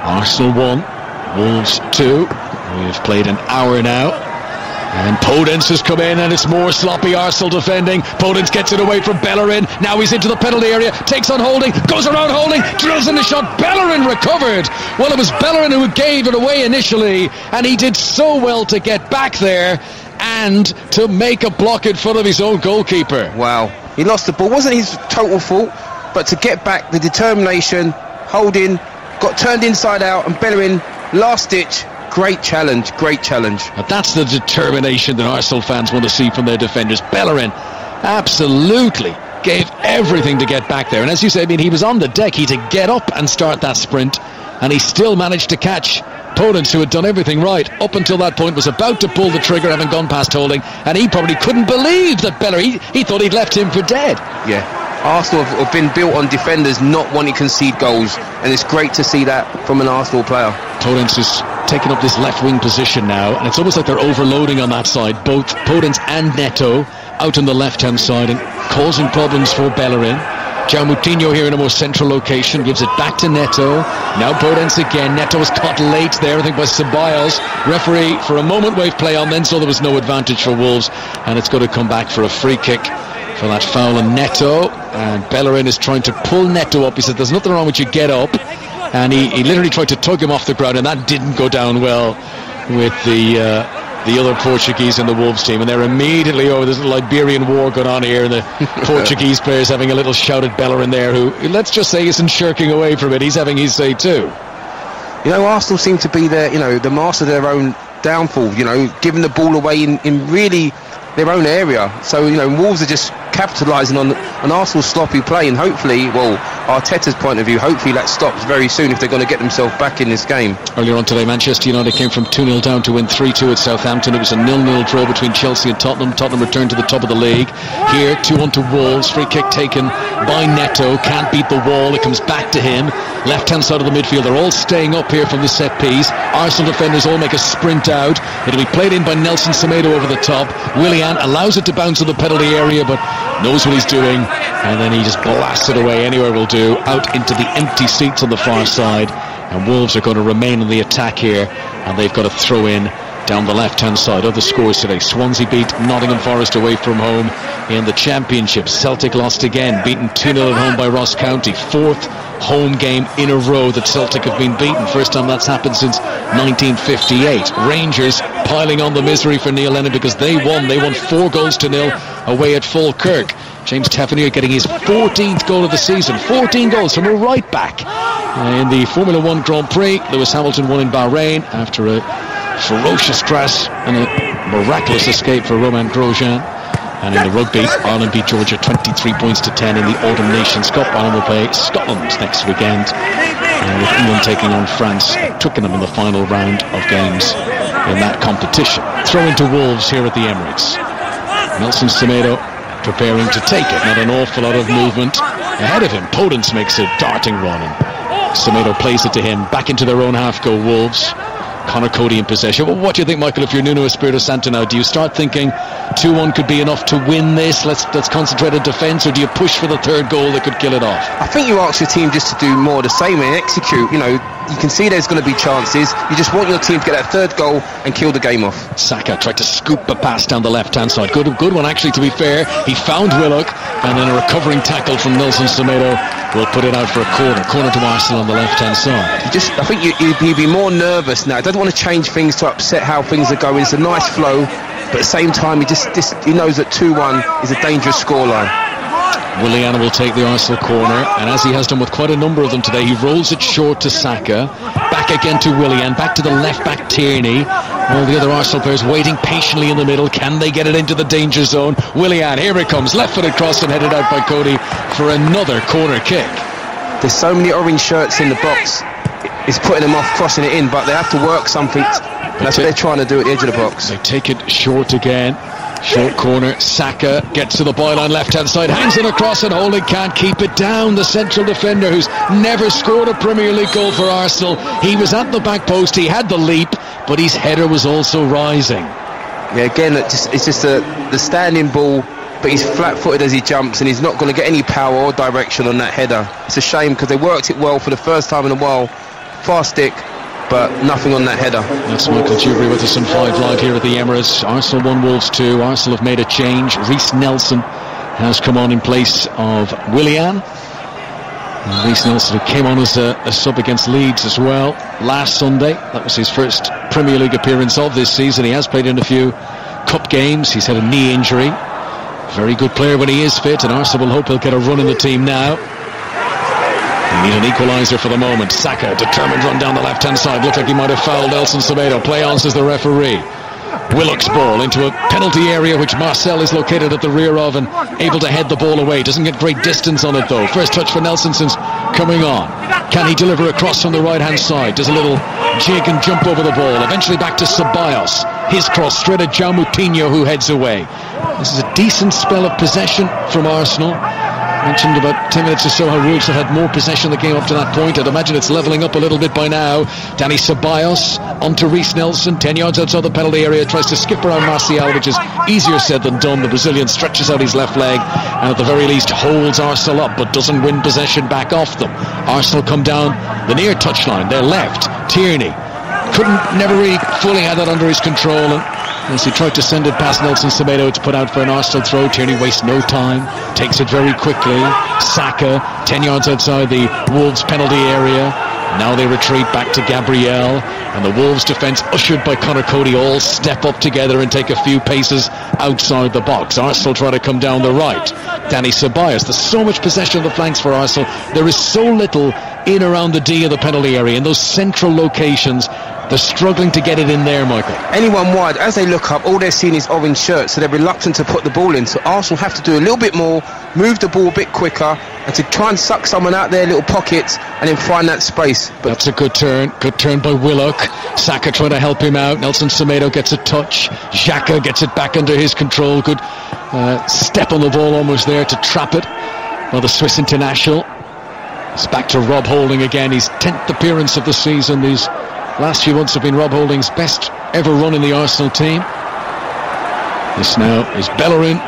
Arsenal 1, Wolves 2. We've played an hour now, and Podence has come in, and it's more sloppy Arsenal defending. Podence gets it away from Bellerin. Now he's into the penalty area, takes on Holding, goes around Holding, drills in the shot. Bellerin recovered. Well, it was Bellerin who gave it away initially, and he did so well to get back there and to make a block in front of his own goalkeeper. Wow, he lost the ball. Wasn't his total fault, but to get back, the determination. Holding got turned inside out, and Bellerin, last ditch. Great challenge. But that's the determination that Arsenal fans want to see from their defenders. Bellerin absolutely gave everything to get back there, and as you say, I mean, he was on the deck. He had to get up and start that sprint, and he still managed to catch Podence, who had done everything right up until that point, was about to pull the trigger, having gone past Holding, and he probably couldn't believe that Bellerin, he thought he'd left him for dead. Yeah, Arsenal have been built on defenders not wanting to concede goals, and it's great to see that from an Arsenal player. Podence is taking up this left wing position now, and it's almost like they're overloading on that side. Both Podence and Neto out on the left hand side and causing problems for Bellerin. João Moutinho here in a more central location, gives it back to Neto. Now Podence again. Neto was caught late there, I think, by Ceballos. Referee for a moment waved play on, then so there was no advantage for Wolves, and it's going to come back for a free kick for that foul on Neto. And Bellerin is trying to pull Neto up. He said there's nothing wrong with you, get up. And he literally tried to tug him off the ground, and that didn't go down well with the the other Portuguese in the Wolves team, and they're immediately over. There's a Liberian war going on here, and the Portuguese players having a little shout at Bellerin there, who, let's just say, isn't shirking away from it. He's having his say too. You know, Arsenal seem to be the master of their own downfall, giving the ball away in really their own area. So, Wolves are just capitalising on Arsenal's sloppy play, and hopefully, Arteta's point of view, hopefully that stops very soon if they're going to get themselves back in this game. Earlier on today, Manchester United came from 2-0 down to win 3-2 at Southampton. It was a 0-0 draw between Chelsea and Tottenham. Tottenham returned to the top of the league. Here, 2-1 to Wolves. Free kick taken by Neto. Can't beat the wall. It comes back to him. Left-hand side of the midfield. They're all staying up here from the set piece. Arsenal defenders all make a sprint out. It'll be played in by Nelson Semedo over the top. Willian allows it to bounce in the penalty area, but knows what he's doing, and then he just blasts it away. Anywhere will do, out into the empty seats on the far side, and Wolves are going to remain in the attack here, and they've got to throw in down the left hand side. Other scores today: Swansea beat Nottingham Forest away from home in the Championship. Celtic lost again, beaten 2-0 at home by Ross County. Fourth home game in a row that Celtic have been beaten. First time that's happened since 1958. Rangers piling on the misery for Neil Lennon because they won 4-0 away at Falkirk. James Tavernier getting his 14th goal of the season. 14 goals from a right back. In the Formula 1 Grand Prix, Lewis Hamilton won in Bahrain after a ferocious crash and a miraculous escape for Romain Grosjean. And in the rugby, Ireland beat Georgia 23-10 in the Autumn Nations Cup. Ireland will play Scotland next weekend, with England taking on France, Twickenham in the final round of games in that competition. Throw into Wolves here at the Emirates. Nelson Semedo preparing to take it. Not an awful lot of movement ahead of him. Podence makes a darting run, and Semedo plays it to him. Back into their own half go Wolves. Conor Cody in possession. Well, what do you think, Michael, if you're Nuno Espirito Santo now? Do you start thinking 2-1 could be enough to win this? Let's concentrate on defence, or do you push for the third goal that could kill it off? I think you ask your team just to do more of the same and execute. You can see there's going to be chances. You just want your team to get that third goal and kill the game off. Saka tried to scoop a pass down the left-hand side. Good one, actually, to be fair. He found Willock, and then a recovering tackle from Nelson Semedo will put it out for a corner to Arsenal on the left-hand side. I think you'd be more nervous now. He doesn't want to change things to upset how things are going. It's a nice flow, but at the same time, he knows that 2-1 is a dangerous scoreline. Willian will take the Arsenal corner, and as he has done with quite a number of them today, he rolls it short to Saka, back again to Willian, back to the left back Tierney. All the other Arsenal players waiting patiently in the middle. Can they get it into the danger zone? Willian, here it comes, left-footed cross and headed out by Cody for another corner kick. There's so many orange shirts in the box, it's putting them off crossing it in, but they have to work something. That's what they're trying to do at the edge of the box. They take it short again. Short corner, Saka gets to the byline left-hand side, hangs it across, and Holding can't keep it down. The central defender, who's never scored a Premier League goal for Arsenal. He was at the back post, he had the leap, but his header was also rising. Yeah, again, it's just the standing ball, but he's flat-footed as he jumps, and he's not going to get any power or direction on that header. It's a shame because they worked it well for the first time in a while. Fast stick, but nothing on that header. That's Michael Dewberry with us on 5 Live here at the Emirates. Arsenal 1, Wolves 2. Arsenal have made a change. Reiss Nelson has come on in place of Willian. Reiss Nelson, who came on as a sub against Leeds as well last Sunday. That was his first Premier League appearance of this season. He has played in a few cup games. He's had a knee injury. Very good player when he is fit, and Arsenal will hope he'll get a run in the team now. They need an equaliser for the moment. Saka, determined run down the left-hand side. Looked like he might have fouled Nelson Semedo. Play on, says the referee. Willock's ball into a penalty area which Marcel is located at the rear of and able to head the ball away. Doesn't get great distance on it though. First touch for Nelson since coming on. Can he deliver a cross from the right-hand side? Does a little jig and jump over the ball. Eventually back to Ceballos. His cross straight at João Moutinho, who heads away. This is a decent spell of possession from Arsenal. Mentioned about 10 minutes or so how Wolves have had more possession of the game up to that point. I'd imagine it's levelling up a little bit by now. Dani Ceballos onto Reiss Nelson, 10 yards outside the penalty area, tries to skip around Martial, which is easier said than done. The Brazilian stretches out his left leg and at the very least holds Arsenal up, but doesn't win possession back off them. Arsenal come down the near touchline, their left. Tierney never really fully had that under his control, and as he tried to send it past Nelson Semedo, it's put out for an Arsenal throw. Tierney wastes no time, takes it very quickly. Saka, 10 yards outside the Wolves penalty area. Now they retreat back to Gabriel, and the Wolves defence, ushered by Conor Cody, all step up together and take a few paces outside the box. Arsenal try to come down the right. Danny Ceballos. There's so much possession of the flanks for Arsenal. There is so little in around the D of the penalty area, in those central locations. They're struggling to get it in there, Michael. Anyone wide, as they look up, all they're seeing is orange shirts, so they're reluctant to put the ball in. So Arsenal have to do a little bit more, move the ball a bit quicker, and to try and suck someone out their little pockets and then find that space. But that's a good turn by Willock. Saka trying to help him out. Nelson Semedo gets a touch. Xhaka gets it back under his control. Good step on the ball almost there to trap it by the Swiss international. It's back to Rob Holding again. His 10th appearance of the season. These last few months have been Rob Holding's best ever run in the Arsenal team. This now is Bellerin.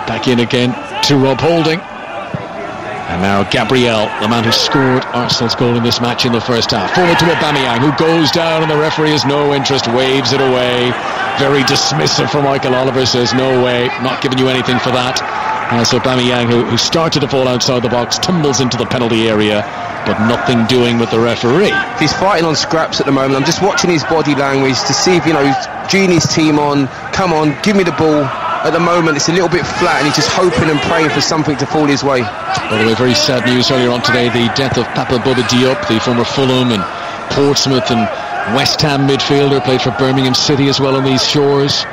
Back in again to Rob Holding. And now Gabriel, the man who scored Arsenal's goal in this match in the first half. Forward to Aubameyang, who goes down, and the referee has no interest, waves it away. Very dismissive from Michael Oliver, says no way, not giving you anything for that. As Aubameyang, who started to fall outside the box, tumbles into the penalty area, but nothing doing with the referee. He's fighting on scraps at the moment. I'm just watching his body language to see if, Gini's team on, come on, give me the ball. At the moment it's a little bit flat, and he's just hoping and praying for something to fall his way. By the way, very sad news earlier on today, the death of Papa Bouba Diop, the former Fulham and Portsmouth and West Ham midfielder, played for Birmingham City as well on these shores.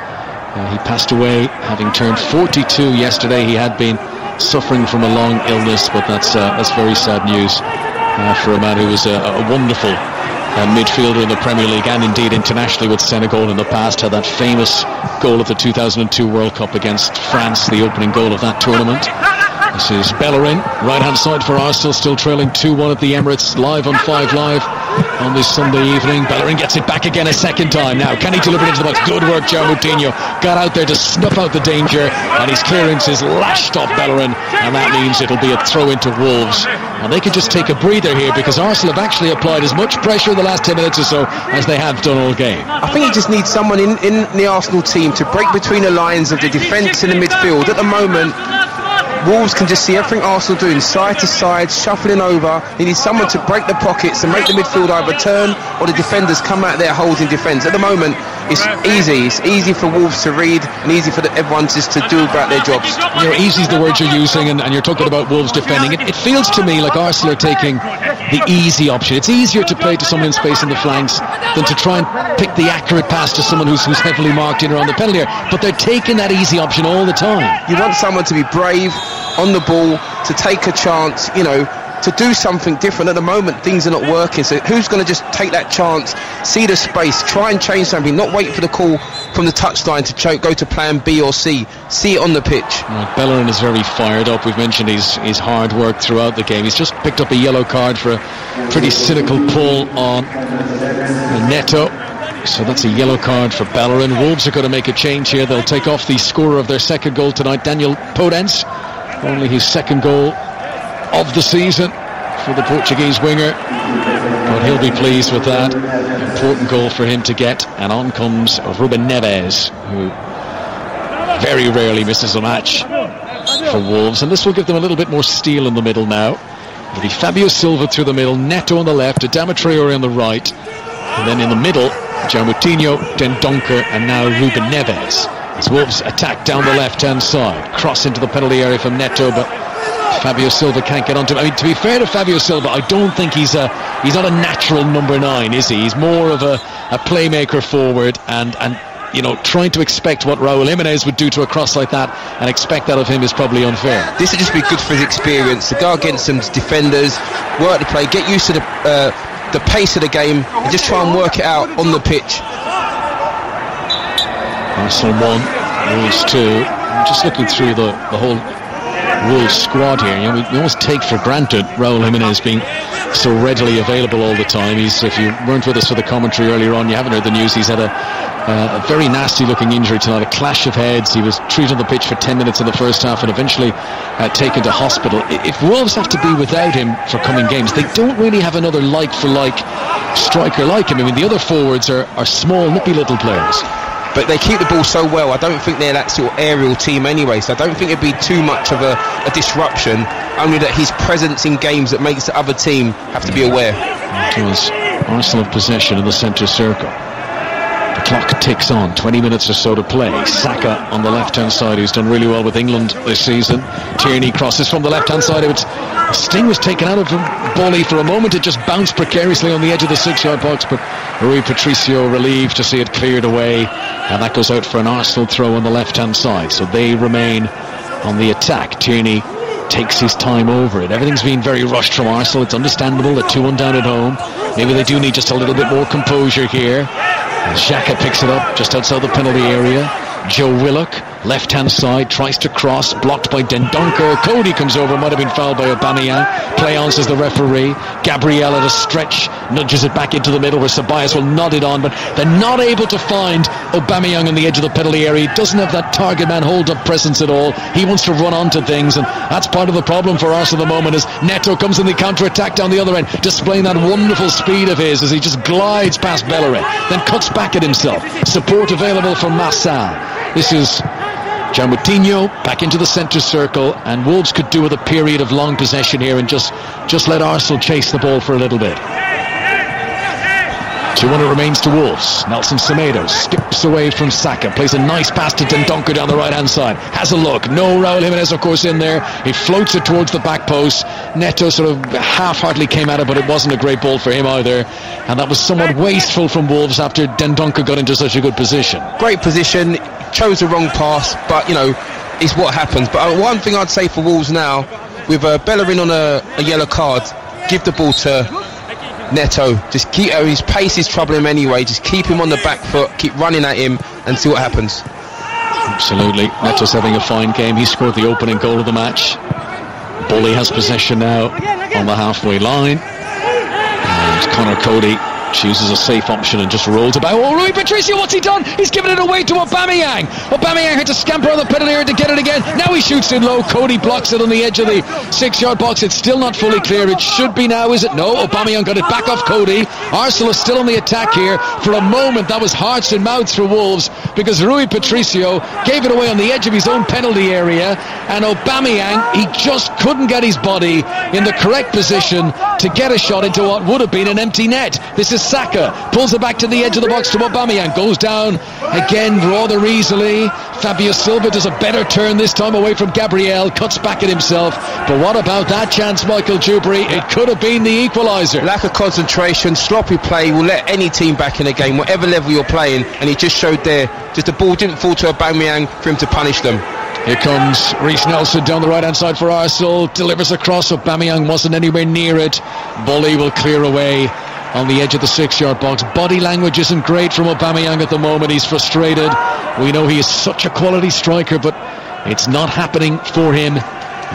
He passed away having turned 42 yesterday. He had been suffering from a long illness, but that's very sad news for a man who was a wonderful midfielder in the Premier League and indeed internationally with Senegal in the past. Had that famous goal of the 2002 World Cup against France, the opening goal of that tournament. This is Bellerin, right hand side for Arsenal, still trailing 2-1 at the Emirates, live on 5 Live on this Sunday evening. Bellerin gets it back again a second time. Now, can he deliver it into the box? Good work, João Moutinho. Got out there to snuff out the danger, and his clearance is lashed off Bellerin, and that means it'll be a throw into Wolves. And they could just take a breather here, because Arsenal have actually applied as much pressure in the last 10 minutes or so as they have done all game. I think he just needs someone in the Arsenal team to break between the lines of the defence and the midfield. At the moment, Wolves can just see everything Arsenal doing side to side, shuffling over. They need someone to break the pockets and make the midfield either turn or the defenders come out their holes in defence. At the moment, it's easy. It's easy for Wolves to read and easy for everyone just to do about their jobs. Easy is the word you're using, and you're talking about Wolves defending. It feels to me like Arsenal are taking the easy option. It's easier to play to someone in space in the flanks than to try and pick the accurate pass to someone who's heavily marked in around the penalty area. But they're taking that easy option all the time. You want someone to be brave on the ball, to take a chance, to do something different. At the moment things are not working, so who's going to just take that chance, see the space, try and change something, not wait for the call from the touchline to go to plan B or C, see it on the pitch. Bellerin is very fired up. We've mentioned his hard work throughout the game. He's just picked up a yellow card for a pretty cynical pull on Neto, so that's a yellow card for Bellerin. Wolves are going to make a change here. They'll take off the scorer of their second goal tonight, Daniel Podence. Only his second goal of the season for the Portuguese winger, but he'll be pleased with that. Important goal for him to get. And on comes Ruben Neves, who very rarely misses a match for Wolves, and this will give them a little bit more steel in the middle now. It'll be Fabio Silva through the middle, Neto on the left, Adama Traore on the right, and then in the middle João Moutinho, Dendoncker, and now Ruben Neves. As Wolves attack down the left-hand side, cross into the penalty area from Neto, but Fabio Silva can't get onto him. I mean, to be fair to Fabio Silva, I don't think he's not a natural number 9, is he? He's more of a playmaker forward, and trying to expect what Raúl Jiménez would do to a cross like that and expect that of him is probably unfair. This would just be good for his experience, to go against some defenders, work the play, get used to the pace of the game, and just try and work it out on the pitch. Arsenal 1, Wolves 2. I'm just looking through the whole Wolves squad here. We almost take for granted Raúl Jiménez being so readily available all the time. If you weren't with us for the commentary earlier on, you haven't heard the news. He's had a very nasty looking injury tonight, a clash of heads. He was treated on the pitch for 10 minutes in the first half and eventually taken to hospital. If Wolves have to be without him for coming games, they don't really have another like for like striker like him. I mean, the other forwards are small, nippy little players. but they keep the ball so well. I don't think they're that sort of aerial team anyway, so I don't think it'd be too much of a disruption, only that his presence in games that makes the other team have to be aware. It was Arsenal of possession in the centre circle. The clock ticks on, 20 minutes or so to play. Saka on the left-hand side, who's done really well with England this season. Tierney crosses from the left-hand side. Sting was taken out of Bolly for a moment. It just bounced precariously on the edge of the 6-yard box, but Rui Patricio relieved to see it cleared away, and that goes out for an Arsenal throw on the left-hand side. So they remain on the attack. Tierney takes his time over it. Everything's been very rushed from Arsenal. It's understandable. They're 2-1 down at home. Maybe they do need just a little bit more composure here. Xhaka picks it up just outside the penalty area. Joe Willock, left-hand side, tries to cross, blocked by Dendoncker. Cody comes over, might have been fouled by Aubameyang. Play on, says the referee. Gabriel at a stretch nudges it back into the middle where Ceballos will nod it on, but they're not able to find Aubameyang on the edge of the penalty area. He doesn't have that target man hold-up presence at all. He wants to run onto things, and that's part of the problem for Arsenal at the moment, as Neto comes in the counter-attack down the other end, displaying that wonderful speed of his as he just glides past Bellerin, then cuts back at himself. Support available from Massa. This is João Moutinho back into the centre circle, and Wolves could do with a period of long possession here and just let Arsenal chase the ball for a little bit. 2-1 remains to Wolves. Nelson Semedo skips away from Saka, plays a nice pass to Dendoncker down the right hand side, has a look, no Raul Jimenez of course in there, he floats it towards the back post. Neto sort of half-heartedly came at it, but it wasn't a great ball for him either, and that was somewhat wasteful from Wolves after Dendoncker got into such a good position. Great position, chose the wrong pass, but you know, it's what happens. But one thing I'd say for Wolves now, with Bellerin on a yellow card, give the ball to Neto. Just keep his pace is troubling him anyway. Just keep him on the back foot, keep running at him, and see what happens. Absolutely. Neto's having a fine game. He scored the opening goal of the match. Bolly has possession now on the halfway line, and Connor Cody chooses a safe option and just rolls about. Oh, Rui Patricio, what's he done? He's given it away to Aubameyang. Aubameyang had to scamper on the penalty area to get it again. Now he shoots in low. Cody blocks it on the edge of the 6-yard box. It's still not fully clear. It should be now, is it? No, Aubameyang got it back off Cody. Arsenal is still on the attack here. For a moment, that was hearts and mouths for Wolves, because Rui Patricio gave it away on the edge of his own penalty area, and Aubameyang, he just couldn't get his body in the correct position to get a shot into what would have been an empty net. This is Saka, pulls it back to the edge of the box to Aubameyang, goes down again rather easily. Fabio Silva does a better turn this time away from Gabriel, cuts back at himself, but what about that chance, Michael Dewberry? It could have been the equaliser. Lack of concentration, sloppy play will let any team back in a game, whatever level you're playing, and he just showed there, just the ball didn't fall to Aubameyang for him to punish them. Here comes Reiss Nelson down the right hand side for Arsenal, delivers across. Aubameyang wasn't anywhere near it. Bolly will clear away on the edge of the 6-yard box. Body language isn't great from Aubameyang at the moment. He's frustrated. We know he is such a quality striker, but it's not happening for him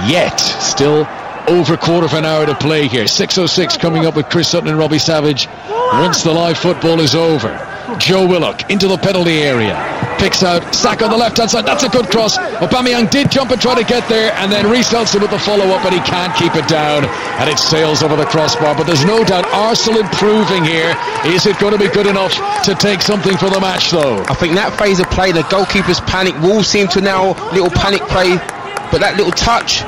yet. Still over a quarter of an hour to play here. 6:06 coming up with Chris Sutton and Robbie Savage once the live football is over. Joe Willock into the penalty area, picks out Saka on the left hand side. That's a good cross. Aubameyang did jump and try to get there, and then Reiss Nelson with the follow up, but he can't keep it down, and it sails over the crossbar. But there's no doubt Arsenal improving here. Is it going to be good enough to take something for the match though? I think that phase of play, the goalkeeper's panic, Wolves seem to now little panic play, but that little touch,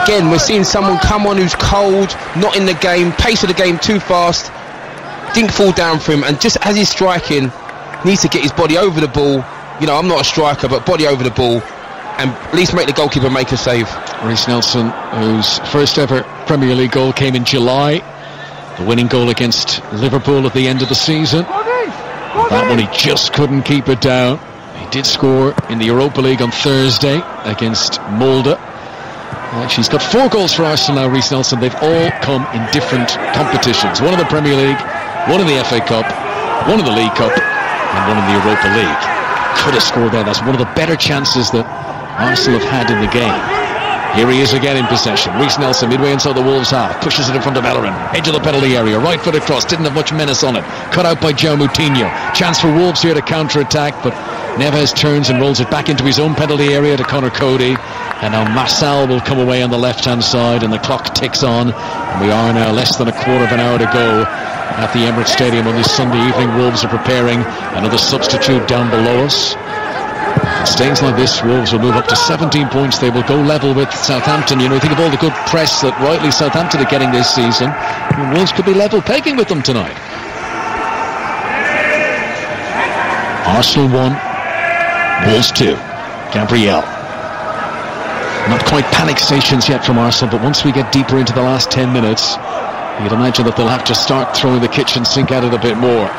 again we're seeing someone come on who's cold, not in the game, pace of the game too fast, didn't fall down for him, and just as he's striking, needs to get his body over the ball. You know, I'm not a striker, but body over the ball, and at least make the goalkeeper make a save. Reiss Nelson, whose first ever Premier League goal came in July, the winning goal against Liverpool at the end of the season. That one he just couldn't keep it down. He did score in the Europa League on Thursday against Molde. Actually, he's got 4 goals for Arsenal now, Reiss Nelson. They've all come in different competitions. One in the Premier League, one in the FA Cup, one in the League Cup, and one in the Europa League. Could have scored there. That's one of the better chances that Arsenal have had in the game. Here he is again in possession. Reiss Nelson midway inside the Wolves half, pushes it in front of Bellerin, edge of the penalty area, right foot across, didn't have much menace on it, cut out by João Moutinho. Chance for Wolves here to counter-attack, but Neves turns and rolls it back into his own penalty area to Connor Cody, And now Marçal will come away on the left-hand side, and the clock ticks on. And we are now less than a quarter of an hour to go at the Emirates Stadium on this Sunday evening. Wolves are preparing another substitute down below us. If it stays like this, Wolves will move up to 17 points. They will go level with Southampton. You know, think of all the good press that rightly Southampton are getting this season. And Wolves could be level pegging with them tonight. Arsenal 1, Wolves 2. Gabriel. Not quite panic stations yet from Arsenal, but once we get deeper into the last 10 minutes, you'd imagine that they'll have to start throwing the kitchen sink at it a bit more.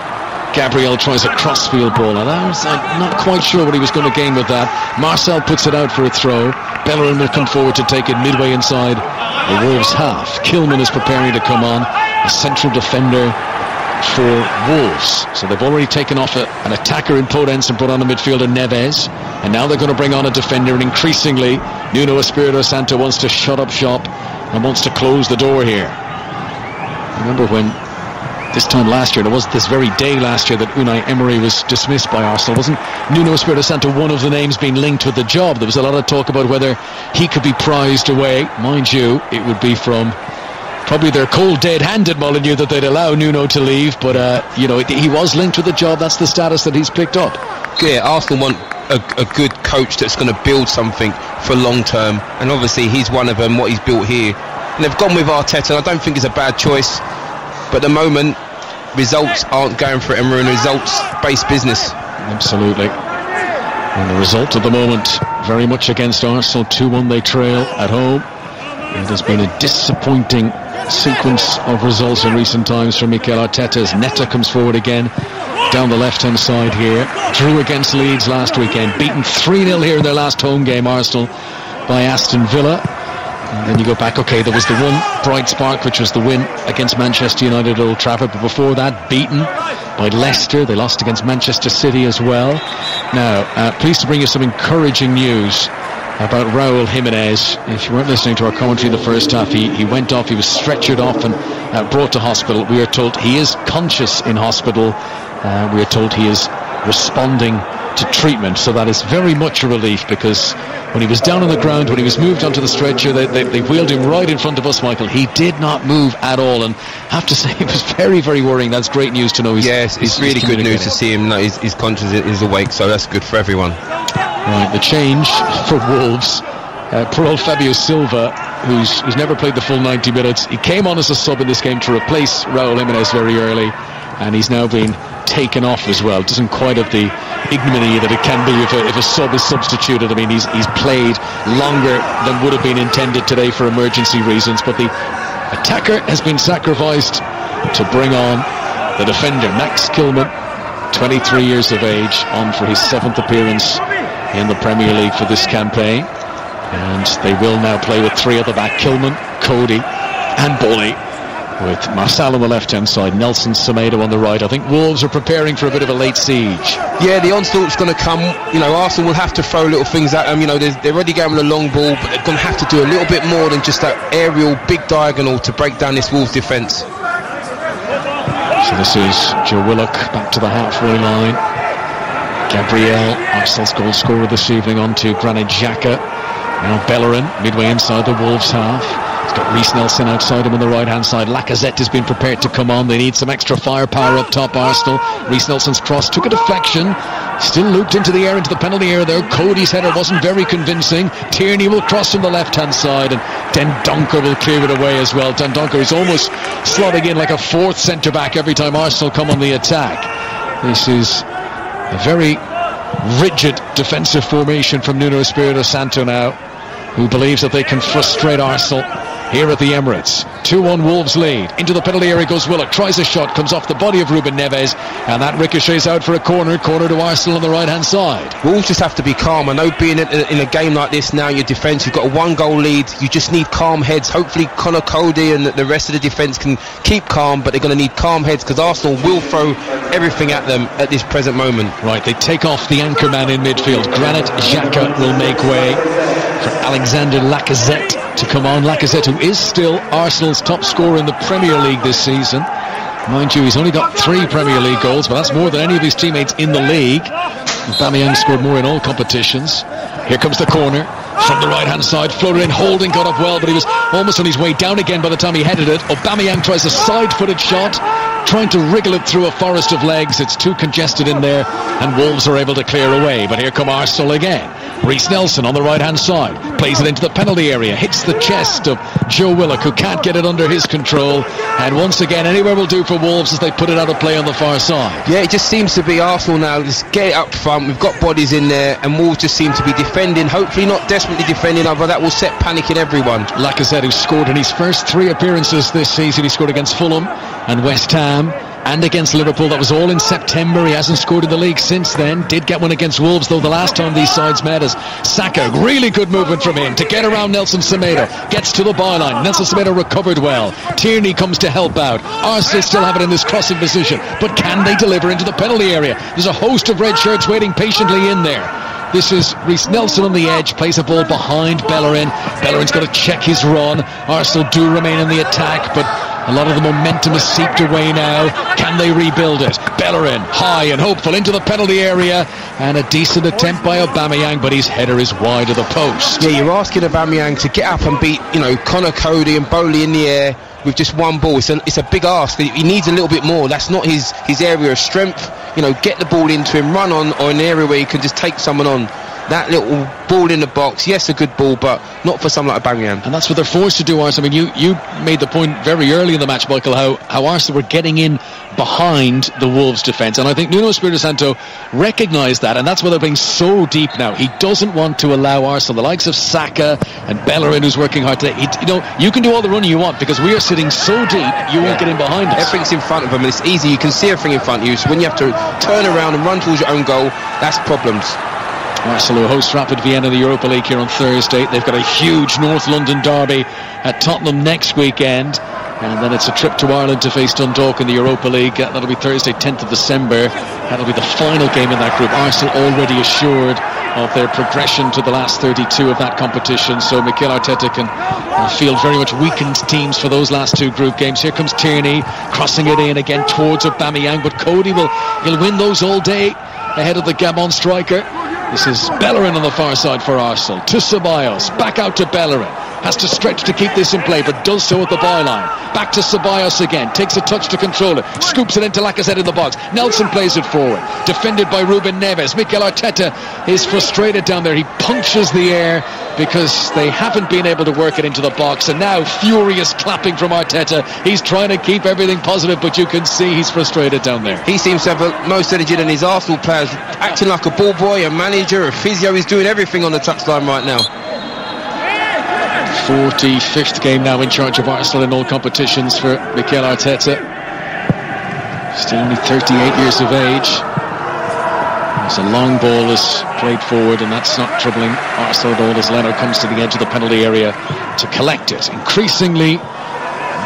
Gabriel tries a crossfield ball, and I was not quite sure what he was going to gain with that. Marçal puts it out for a throw. Bellerin will come forward to take it midway inside the Wolves half. Kilman is preparing to come on, a central defender for Wolves. So they've already taken off an attacker in Podence and put on a midfielder, Neves, and now they're going to bring on a defender, and increasingly Nuno Espirito Santo wants to shut up shop and wants to close the door here. Remember when this time last year, it was this very day last year that Unai Emery was dismissed by Arsenal. Wasn't Nuno Espirito Santo one of the names being linked with the job? There was a lot of talk about whether he could be prized away. Mind you, it would be from probably their cold dead-handed Molineux that they'd allow Nuno to leave, but you know, he was linked with the job. That's the status that he's picked up. Yeah, Arsenal want a good coach that's going to build something for long term, and obviously he's one of them. What he's built here, and they've gone with Arteta, and I don't think it's a bad choice, but at the moment results aren't going for Emery, and results-based business. Absolutely. And the result at the moment very much against Arsenal. 2-1 they trail at home. It has been a disappointing sequence of results in recent times for Mikel Arteta, as Neta comes forward again down the left hand side here. Drew against Leeds last weekend, beaten 3-0 here in their last home game, Arsenal, by Aston Villa. And then you go back, okay, there was the one bright spark, which was the win against Manchester United at Old Trafford, but before that, beaten by Leicester. They lost against Manchester City as well. Now, pleased to bring you some encouraging news about Raúl Jiménez. If you weren't listening to our commentary in the first half, he went off, he was stretchered off and brought to hospital. We are told he is conscious in hospital. We are told he is responding to treatment, so that is very much a relief, because when he was down on the ground, when he was moved onto the stretcher, they wheeled him right in front of us, Michael. He did not move at all, and I have to say it was very, very worrying. That's great news to know. It's really good news to see him. He's conscious, is awake, so that's good for everyone. Right, the change for Wolves, poor old Fabio Silva, who's never played the full 90 minutes. He came on as a sub in this game to replace Raúl Jiménez very early, and he's now been taken off as well. It doesn't quite have the ignominy that it can be if a sub is substituted. I mean, he's played longer than would have been intended today for emergency reasons, but the attacker has been sacrificed to bring on the defender, Max Kilman, 23 years of age, on for his 7th appearance in the Premier League for this campaign. And they will now play with 3 at the back: Kilman, Cody and Boley, with Marçal on the left-hand side, Nelson Semedo on the right. I think Wolves are preparing for a bit of a late siege. Yeah, the onslaught's going to come. You know, Arsenal will have to throw little things at them. You know, they're already going with a long ball, but they're going to have to do a little bit more than just that aerial big diagonal to break down this Wolves defence. So this is Joe Willock back to the halfway line. Gabriel, Arsenal's goal scorer this evening, on to Granit Xhaka. Now Bellerin, midway inside the Wolves half. He's got Reece Nelson outside him on the right-hand side. Lacazette has been prepared to come on. They need some extra firepower up top, Arsenal. Reece Nelson's cross took a deflection. Still looped into the air, into the penalty area there. Cody's header wasn't very convincing. Tierney will cross from the left-hand side, and Dendoncker will clear it away as well. Dendoncker is almost slotting in like a 4th centre-back every time Arsenal come on the attack. This is a very rigid defensive formation from Nuno Espirito Santo now, who believes that they can frustrate Arsenal here at the Emirates. 2-1 Wolves lead. Into the penalty area goes Willock, tries a shot, comes off the body of Ruben Neves, and that ricochets out for a corner to Arsenal on the right hand side. Wolves just have to be calm. I know being in a game like this now, your defence, you've got a 1-goal lead, you just need calm heads. Hopefully Conor Cody and the rest of the defence can keep calm, but they're going to need calm heads, because Arsenal will throw everything at them at this present moment. Right, they take off the anchor man in midfield. Granit Xhaka will make way for Alexander Lacazette to come on. Lacazette, who is still Arsenal's top scorer in the Premier League this season. Mind you, he's only got 3 Premier League goals, but that's more than any of his teammates in the league. Aubameyang scored more in all competitions. Here comes the corner. from the right-hand side, floated in, Holding got up well, but he was almost on his way down again by the time he headed it. Aubameyang tries a side-footed shot, trying to wriggle it through a forest of legs. It's too congested in there, and Wolves are able to clear away. But here come Arsenal again. Reiss Nelson on the right-hand side, plays it into the penalty area, hits the chest of Joe Willock, who can't get it under his control. And once again, anywhere will do for Wolves as they put it out of play on the far side. Yeah, it just seems to be Arsenal now. Just get it up front. We've got bodies in there, and Wolves just seem to be defending. Hopefully not desperately defending, but that will set panic in everyone. Lacazette, who scored in his first 3 appearances this season, he scored against Fulham and West Ham and against Liverpool. That was all in September. He hasn't scored in the league since then. Did get one against Wolves, though, the last time these sides met. As Saka, really good movement from him to get around Nelson Semedo. Gets to the byline. Nelson Semedo recovered well. Tierney comes to help out. Arsenal still have it in this crossing position, but can they deliver into the penalty area? There's a host of red shirts waiting patiently in there. This is Reiss Nelson on the edge, plays a ball behind Bellerin. Bellerin's got to check his run. Arsenal do remain in the attack, but a lot of the momentum has seeped away now. Can they rebuild it? Bellerin, high and hopeful, into the penalty area, and a decent attempt by Aubameyang, but his header is wide of the post. Yeah, you're asking Aubameyang to get up and beat, Connor Cody and Bowley in the air with just one ball. It's a big ask. He needs a little bit more. That's not his area of strength. Get the ball into him, run on, or an area where he can just take someone on. That little ball in the box, yes, a good ball, but not for someone like Aubameyang. And that's what they're forced to do, Arsenal. I mean, you made the point very early in the match, Michael, how Arsenal were getting in behind the Wolves' defence, and I think Nuno Espirito Santo recognised that, and that's why they're being so deep now. He doesn't want to allow Arsenal, the likes of Saka and Bellerin, who's working hard today. You can do all the running you want, because we are sitting so deep, you won't get in behind us. Everything's in front of them, and it's easy. You can see everything in front of you, so when you have to turn around and run towards your own goal, that's problems. Arsenal host Rapid Vienna, the Europa League, here on Thursday. They've got a huge North London derby at Tottenham next weekend, and then it's a trip to Ireland to face Dundalk in the Europa League. That'll be Thursday, 10th of December. That'll be the final game in that group. Arsenal already assured of their progression to the last 32 of that competition, so Mikel Arteta can field very much weakened teams for those last 2 group games. Here comes Tierney, crossing it in again towards Aubameyang, but Cody he'll win those all day ahead of the Gabon striker. This is Bellerin on the far side for Arsenal. To Ceballos, back out to Bellerin. Has to stretch to keep this in play, but does so at the byline. Back to Ceballos again. Takes a touch to control it. Scoops it into Lacazette in the box. Nelson plays it forward. Defended by Ruben Neves. Mikel Arteta is frustrated down there. He punches the air because they haven't been able to work it into the box. And now furious clapping from Arteta. He's trying to keep everything positive, but you can see he's frustrated down there. He seems to have the most energy than his Arsenal players. Acting like a ball boy, a manager, a physio. He's doing everything on the touchline right now. 45th game now in charge of Arsenal in all competitions for Mikel Arteta. Still only 38 years of age. As a long ball is played forward, and that's not troubling Arsenal at all as Leno comes to the edge of the penalty area to collect it. Increasingly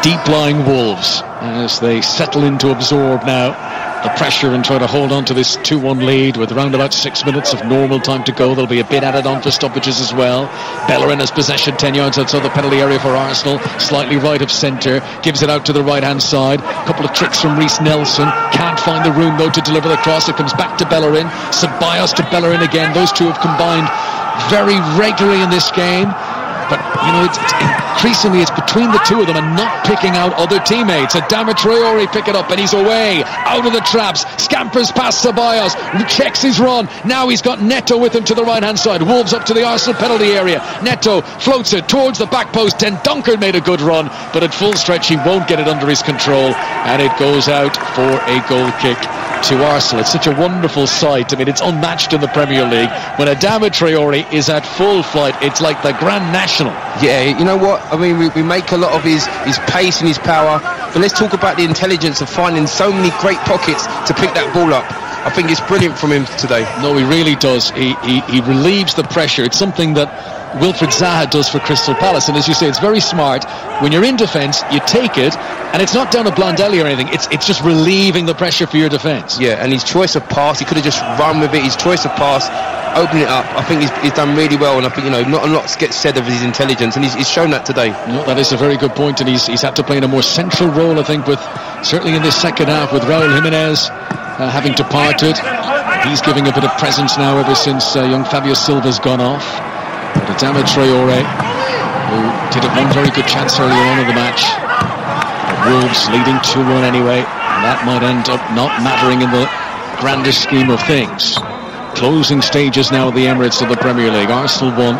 deep-lying Wolves as they settle in to absorb now the pressure and try to hold on to this 2-1 lead with around about 6 minutes of normal time to go. There'll be a bit added on for stoppages as well. Bellerin has possession 10 yards outside the penalty area for Arsenal, slightly right of centre, gives it out to the right hand side. A couple of tricks from Reiss Nelson, can't find the room though to deliver the cross. It comes back to Bellerin, Ceballos to Bellerin again. Those two have combined very regularly in this game, but increasingly it's between the two of them and not picking out other teammates. Adama Traore pick it up and he's away, out of the traps, scampers past Ceballos, checks his run, now he's got Neto with him to the right hand side. Wolves up to the Arsenal penalty area. Neto floats it towards the back post. Dendoncker made a good run, but at full stretch he won't get it under his control, and it goes out for a goal kick to Arsenal. It's such a wonderful sight. I mean, it's unmatched in the Premier League. When Adama Traore is at full flight, it's like the Grand National. Yeah, you know what? I mean, we make a lot of his pace and his power, but let's talk about the intelligence of finding so many great pockets to pick that ball up. I think it's brilliant from him today. No, he really does. He relieves the pressure. It's something that Wilfried Zaha does for Crystal Palace, and as you say, it's very smart. When you're in defence, you take it, and it's not down to Blondelli or anything. It's just relieving the pressure for your defence. Yeah, and his choice of pass, he could have just run with it. His choice of pass, open it up. I think he's done really well, and I think not a lot gets said of his intelligence, and he's shown that today. No, that is a very good point, and he's had to play in a more central role, I think, with certainly in this second half with Raúl Jiménez having departed. He's giving a bit of presence now ever since young Fabio Silva's gone off. But Adama Traore, who did have one very good chance earlier on in the match. But Wolves leading 2-1 anyway, and that might end up not mattering in the grander scheme of things. Closing stages now at the Emirates of the Premier League. Arsenal 1,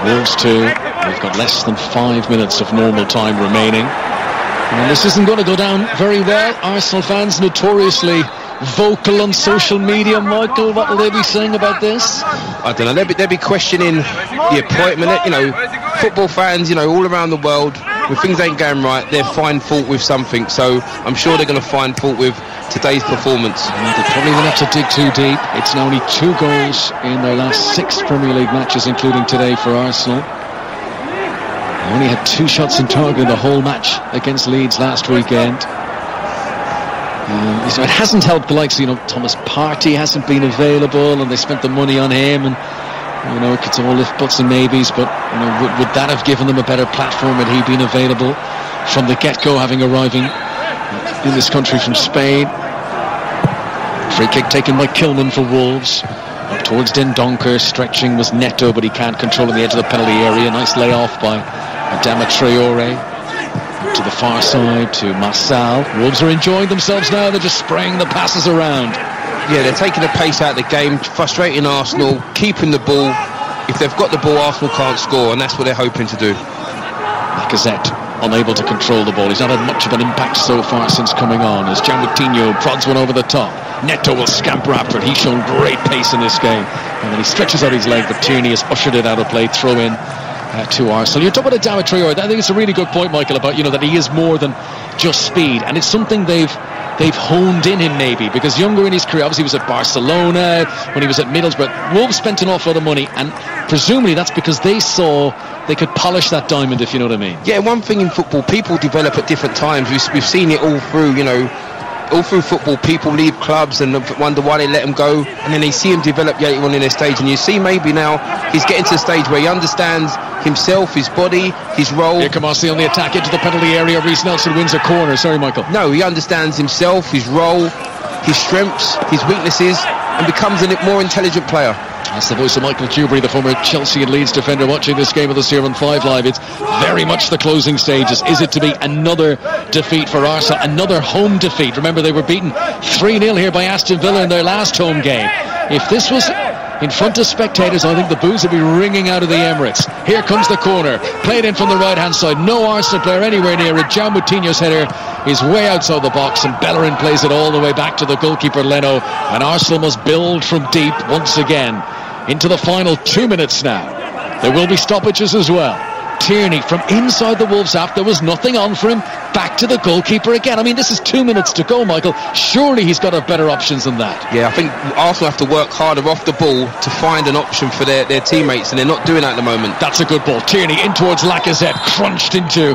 Wolves 2. We've got less than 5 minutes of normal time remaining. And this isn't going to go down very well. Arsenal fans notoriously vocal on social media. Michael, what will they be saying about this? I don't know. They'll be questioning the appointment. You know, football fans, you know, all around the world, when things ain't going right, they'll find fault with something. So I'm sure they're going to find fault with today's performance. They probably won't have to dig too deep. It's now only 2 goals in their last 6 Premier League matches, including today for Arsenal. They only had 2 shots on target in the whole match against Leeds last weekend. So it hasn't helped the likes of, Thomas Partey hasn't been available, and they spent the money on him, and it's all if buts and maybes, but would that have given them a better platform had he been available from the get-go, having arriving in this country from Spain? Free kick taken by Kilman for Wolves. Up towards Dendoncker, stretching was Neto, but he can't control on the edge of the penalty area. Nice layoff by Adama Traore. To the far side to Marçal. Wolves are enjoying themselves now. They're just spraying the passes around. Yeah, they're taking the pace out of the game, frustrating Arsenal, keeping the ball. If they've got the ball, Arsenal can't score, and that's what they're hoping to do. Lacazette unable to control the ball. He's not had much of an impact so far since coming on, as João Moutinho prods one over the top. Neto will scamper after it. He's shown great pace in this game, and then he stretches out his leg, but Tierney has ushered it out of play. Throw in to Arsenal. You're talking about Adama Traore. I think it's a really good point, Michael, about that he is more than just speed, and it's something they've honed in him, maybe, because younger in his career, obviously he was at Barcelona, when he was at Middlesbrough. Wolves spent an awful lot of money, and presumably that's because they saw they could polish that diamond, if you know what I mean. Yeah, one thing in football, people develop at different times. We've seen it all through, all through football. People leave clubs and wonder why they let them go, and then they see him develop later on in their stage, and you see maybe now he's getting to the stage where he understands himself, his body, his role. Here Kamasi on the attack into the penalty area. Reece Nelson wins a corner. Sorry, Michael. No, he understands himself, his role, his strengths, his weaknesses, and becomes a more intelligent player. That's the voice of Michael Tubery, the former Chelsea and Leeds defender, watching this game of the Sear on 5 Live. It's very much the closing stages. Is it to be another defeat for Arsenal? Another home defeat? Remember, they were beaten 3-0 here by Aston Villa in their last home game. If this was in front of spectators, I think the boos would be ringing out of the Emirates. Here comes the corner, played in from the right-hand side. No Arsenal player anywhere near it. João Moutinho's header is way outside the box, and Bellerin plays it all the way back to the goalkeeper Leno, and Arsenal must build from deep once again. Into the final 2 minutes now. There will be stoppages as well. Tierney from inside the Wolves half. There was nothing on for him. Back to the goalkeeper again. I mean, this is 2 minutes to go, Michael. Surely he's got better options than that. Yeah, I think Arsenal have to work harder off the ball to find an option for their teammates, and they're not doing that at the moment. That's a good ball. Tierney in towards Lacazette, crunched into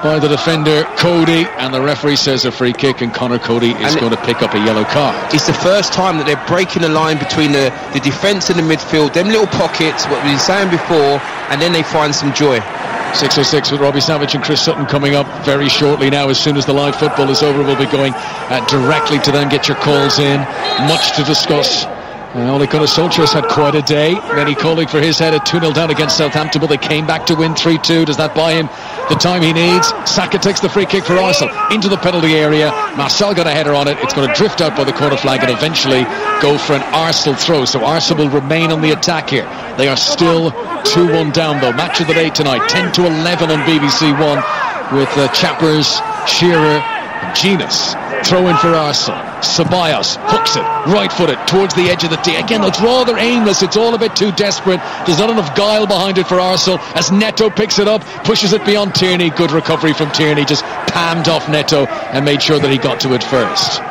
by the defender Cody, and the referee says a free kick, and Conor Cody is going to pick up a yellow card. It's the first time that they're breaking the line between the defence and the midfield, them little pockets, what we've been saying before, and then they find some joy. 6:06 with Robbie Savage and Chris Sutton coming up very shortly now. As soon as the live football is over, we'll be going directly to them. Get your calls in. Much to discuss. Ole Gunnar Solskjaer's had quite a day. Many calling for his head at 2-0 down against Southampton, but they came back to win 3-2. Does that buy him the time he needs? Saka takes the free kick for Arsenal into the penalty area. Marçal got a header on it. It's going to drift out by the corner flag and eventually go for an Arsenal throw. So Arsenal will remain on the attack here. They are still 2-1 down though. Match of the day tonight, 10-11 on BBC One, with Chappers, Shearer and Genus. Throw in for Arsenal. Ceballos hooks it, right-footed, towards the edge of the tee. Again, it's rather aimless. It's all a bit too desperate. There's not enough guile behind it for Arsenal, as Neto picks it up, pushes it beyond Tierney. Good recovery from Tierney, just palmed off Neto and made sure that he got to it first.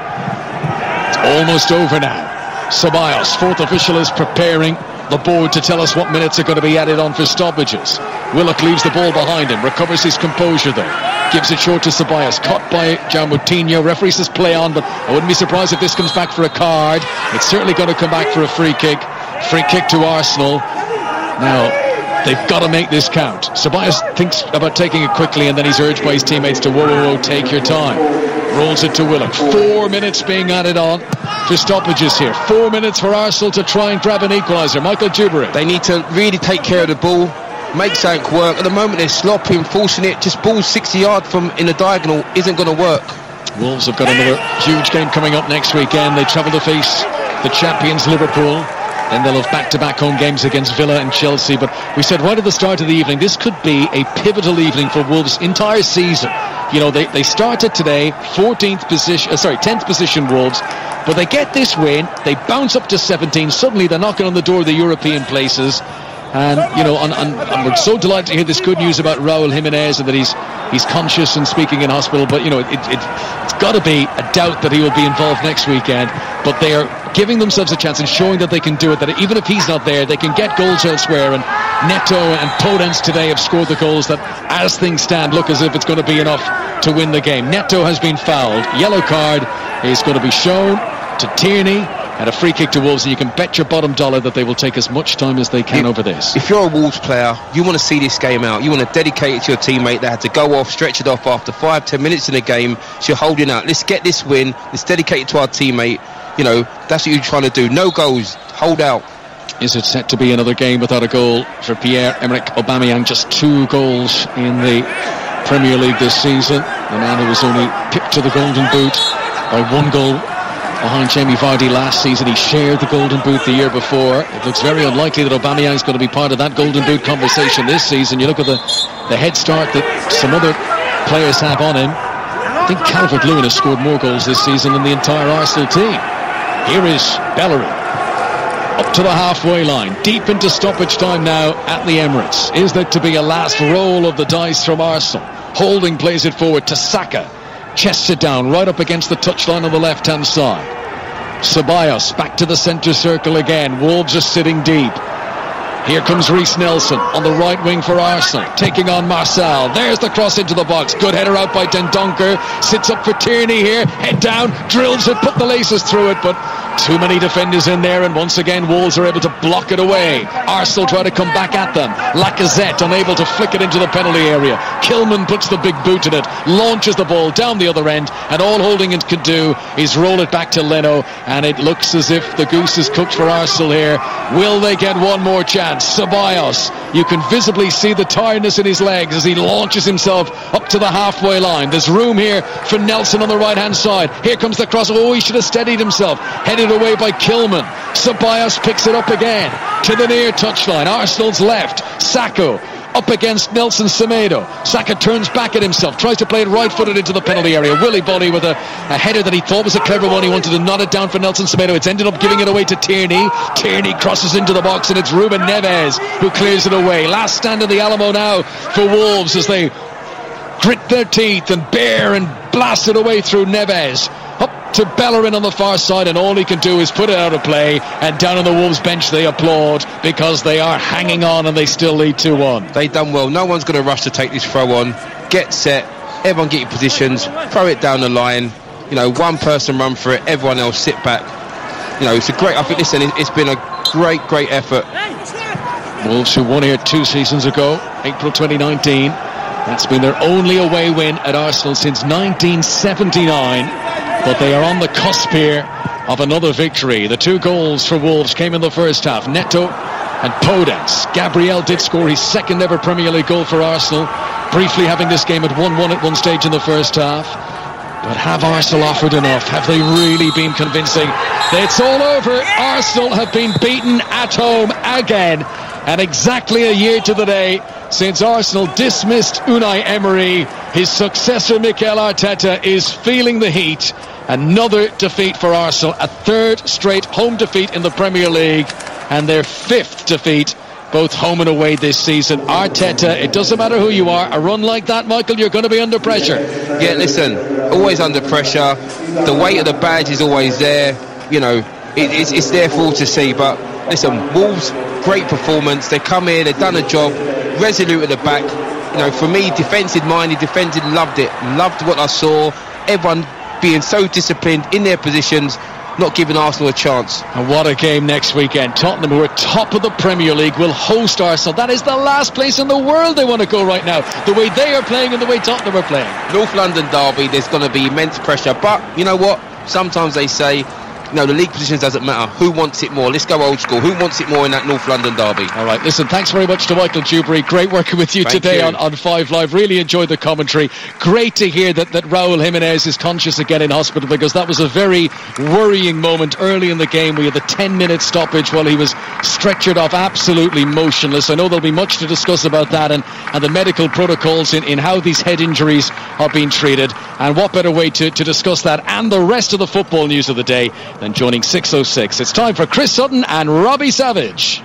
It's almost over now. Ceballos, fourth official, is preparing the board to tell us what minutes are going to be added on for stoppages. Willock leaves the ball behind him, recovers his composure though. Gives it short to Ceballos, caught by João Moutinho. Referee says play on, but I wouldn't be surprised if this comes back for a card. It's certainly going to come back for a free kick. Free kick to Arsenal. Now, they've got to make this count. Ceballos thinks about taking it quickly, and then he's urged by his teammates to whoa, take your time. Rolls it to Willock. 4 minutes being added on for stoppages here. 4 minutes for Arsenal to try and grab an equaliser. Michael Dubry. They need to really take care of the ball, make something work. At the moment they're sloppy and forcing it. Just balls 60 yards from in the diagonal isn't going to work. Wolves have got another huge game coming up next weekend. They travel to face the champions Liverpool. Then they'll have back-to-back home games against Villa and Chelsea. But we said right at the start of the evening, this could be a pivotal evening for Wolves' entire season. You know, they started today 10th position Wolves, but they get this win, they bounce up to 17. Suddenly they're knocking on the door of the European places. And, you know, and we're so delighted to hear this good news about Raúl Jiménez and that he's conscious and speaking in hospital. But, you know, it's got to be a doubt that he will be involved next weekend. But they are giving themselves a chance and showing that they can do it, that even if he's not there, they can get goals elsewhere. And Neto and Podence today have scored the goals that, as things stand, look as if it's going to be enough to win the game. Neto has been fouled. Yellow card is going to be shown to Tierney. And a free kick to Wolves, and you can bet your bottom dollar that they will take as much time as they can over this. If you're a Wolves player, you want to see this game out. You want to dedicate it to your teammate that had to go off, stretch it off after 5-10 minutes in the game. So you're holding out. Let's get this win. Let's dedicate it to our teammate. You know, that's what you're trying to do. No goals. Hold out. Is it set to be another game without a goal for Pierre-Emerick Aubameyang? Just 2 goals in the Premier League this season. The man who was only pipped to the Golden Boot by 1 goal behind Jamie Vardy last season. He shared the Golden Boot the year before. It looks very unlikely that Aubameyang is going to be part of that Golden Boot conversation this season. You look at the head start that some other players have on him. I think Calvert-Lewin has scored more goals this season than the entire Arsenal team. Here is Bellerin. Up to the halfway line, deep into stoppage time now at the Emirates. Is there to be a last roll of the dice from Arsenal? Holding plays it forward to Saka. Chests it down right up against the touchline on the left-hand side. Ceballos back to the centre circle again. Wolves are sitting deep. Here comes Reiss Nelson on the right wing for Arsenal, taking on Marçal. There's the cross into the box. Good header out by Dendoncker. Sits up for Tierney here. Head down, drills it, put the laces through it, but too many defenders in there, and once again Wolves are able to block it away. Arsenal try to come back at them. Lacazette unable to flick it into the penalty area. Kilman puts the big boot in it, launches the ball down the other end, and all Holding it can do is roll it back to Leno, and it looks as if the goose is cooked for Arsenal here. Will they get one more chance? Ceballos, you can visibly see the tiredness in his legs as he launches himself up to the halfway line. There's room here for Nelson on the right hand side. Here comes the cross. Oh, he should have steadied himself. Headed away by Kilman. Ceballos picks it up again to the near touchline. Arsenal's left. Sakho up against Nelson Semedo. Saka turns back at himself, tries to play it right-footed into the penalty area. Willy Boly with a header that he thought was a clever one. He wanted to knot it down for Nelson Semedo. It's ended up giving it away to Tierney. Tierney crosses into the box, and it's Ruben Neves who clears it away. Last stand of the Alamo now for Wolves as they grit their teeth and bear and blast it away through Neves. Up to Bellerin on the far side, and all he can do is put it out of play, and down on the Wolves bench they applaud because they are hanging on and they still lead 2-1. They've done well. No one's going to rush to take this throw on. Get set, everyone get your positions, throw it down the line. You know, one person run for it, everyone else sit back. You know, it's a great, I think, listen, it's been a great effort. Wolves who won here 2 seasons ago, April 2019. That's been their only away win at Arsenal since 1979. But they are on the cusp here of another victory. The 2 goals for Wolves came in the first half. Neto and Podence. Gabriel did score his second ever Premier League goal for Arsenal, briefly having this game at 1-1 at one stage in the first half. But have Arsenal offered enough? Have they really been convincing? It's all over. Arsenal have been beaten at home again. And exactly a year to the day since Arsenal dismissed Unai Emery, his successor Mikel Arteta is feeling the heat. Another defeat for Arsenal, a 3rd straight home defeat in the Premier League, and their 5th defeat both home and away this season. Arteta, it doesn't matter who you are, a run like that, Michael, you're going to be under pressure. Yeah, listen, always under pressure. The weight of the badge is always there. You know, it's there for all to see. But listen, Wolves, great performance. They come here, they've done a job, resolute at the back. You know, for me, defensive minded, loved it. Loved what I saw. Everyone being so disciplined in their positions. not giving Arsenal a chance. And what a game next weekend. Tottenham, who are top of the Premier League, will host Arsenal. That is the last place in the world they want to go right now, the way they are playing and the way Tottenham are playing. North London derby, there's going to be immense pressure, but you know what, sometimes they say, no, the league positions doesn't matter. Who wants it more? Let's go old school. Who wants it more in that North London derby? All right, listen, thanks very much to Michael Dewberry. Great working with you today on 5 Live. Really enjoyed the commentary. Great to hear that Raúl Jiménez is conscious again in hospital, because that was a very worrying moment early in the game. We had the 10-minute stoppage while he was stretchered off, absolutely motionless. I know there'll be much to discuss about that and the medical protocols in how these head injuries are being treated. And what better way to discuss that and the rest of the football news of the day than joining 606. It's time for Chris Sutton and Robbie Savage.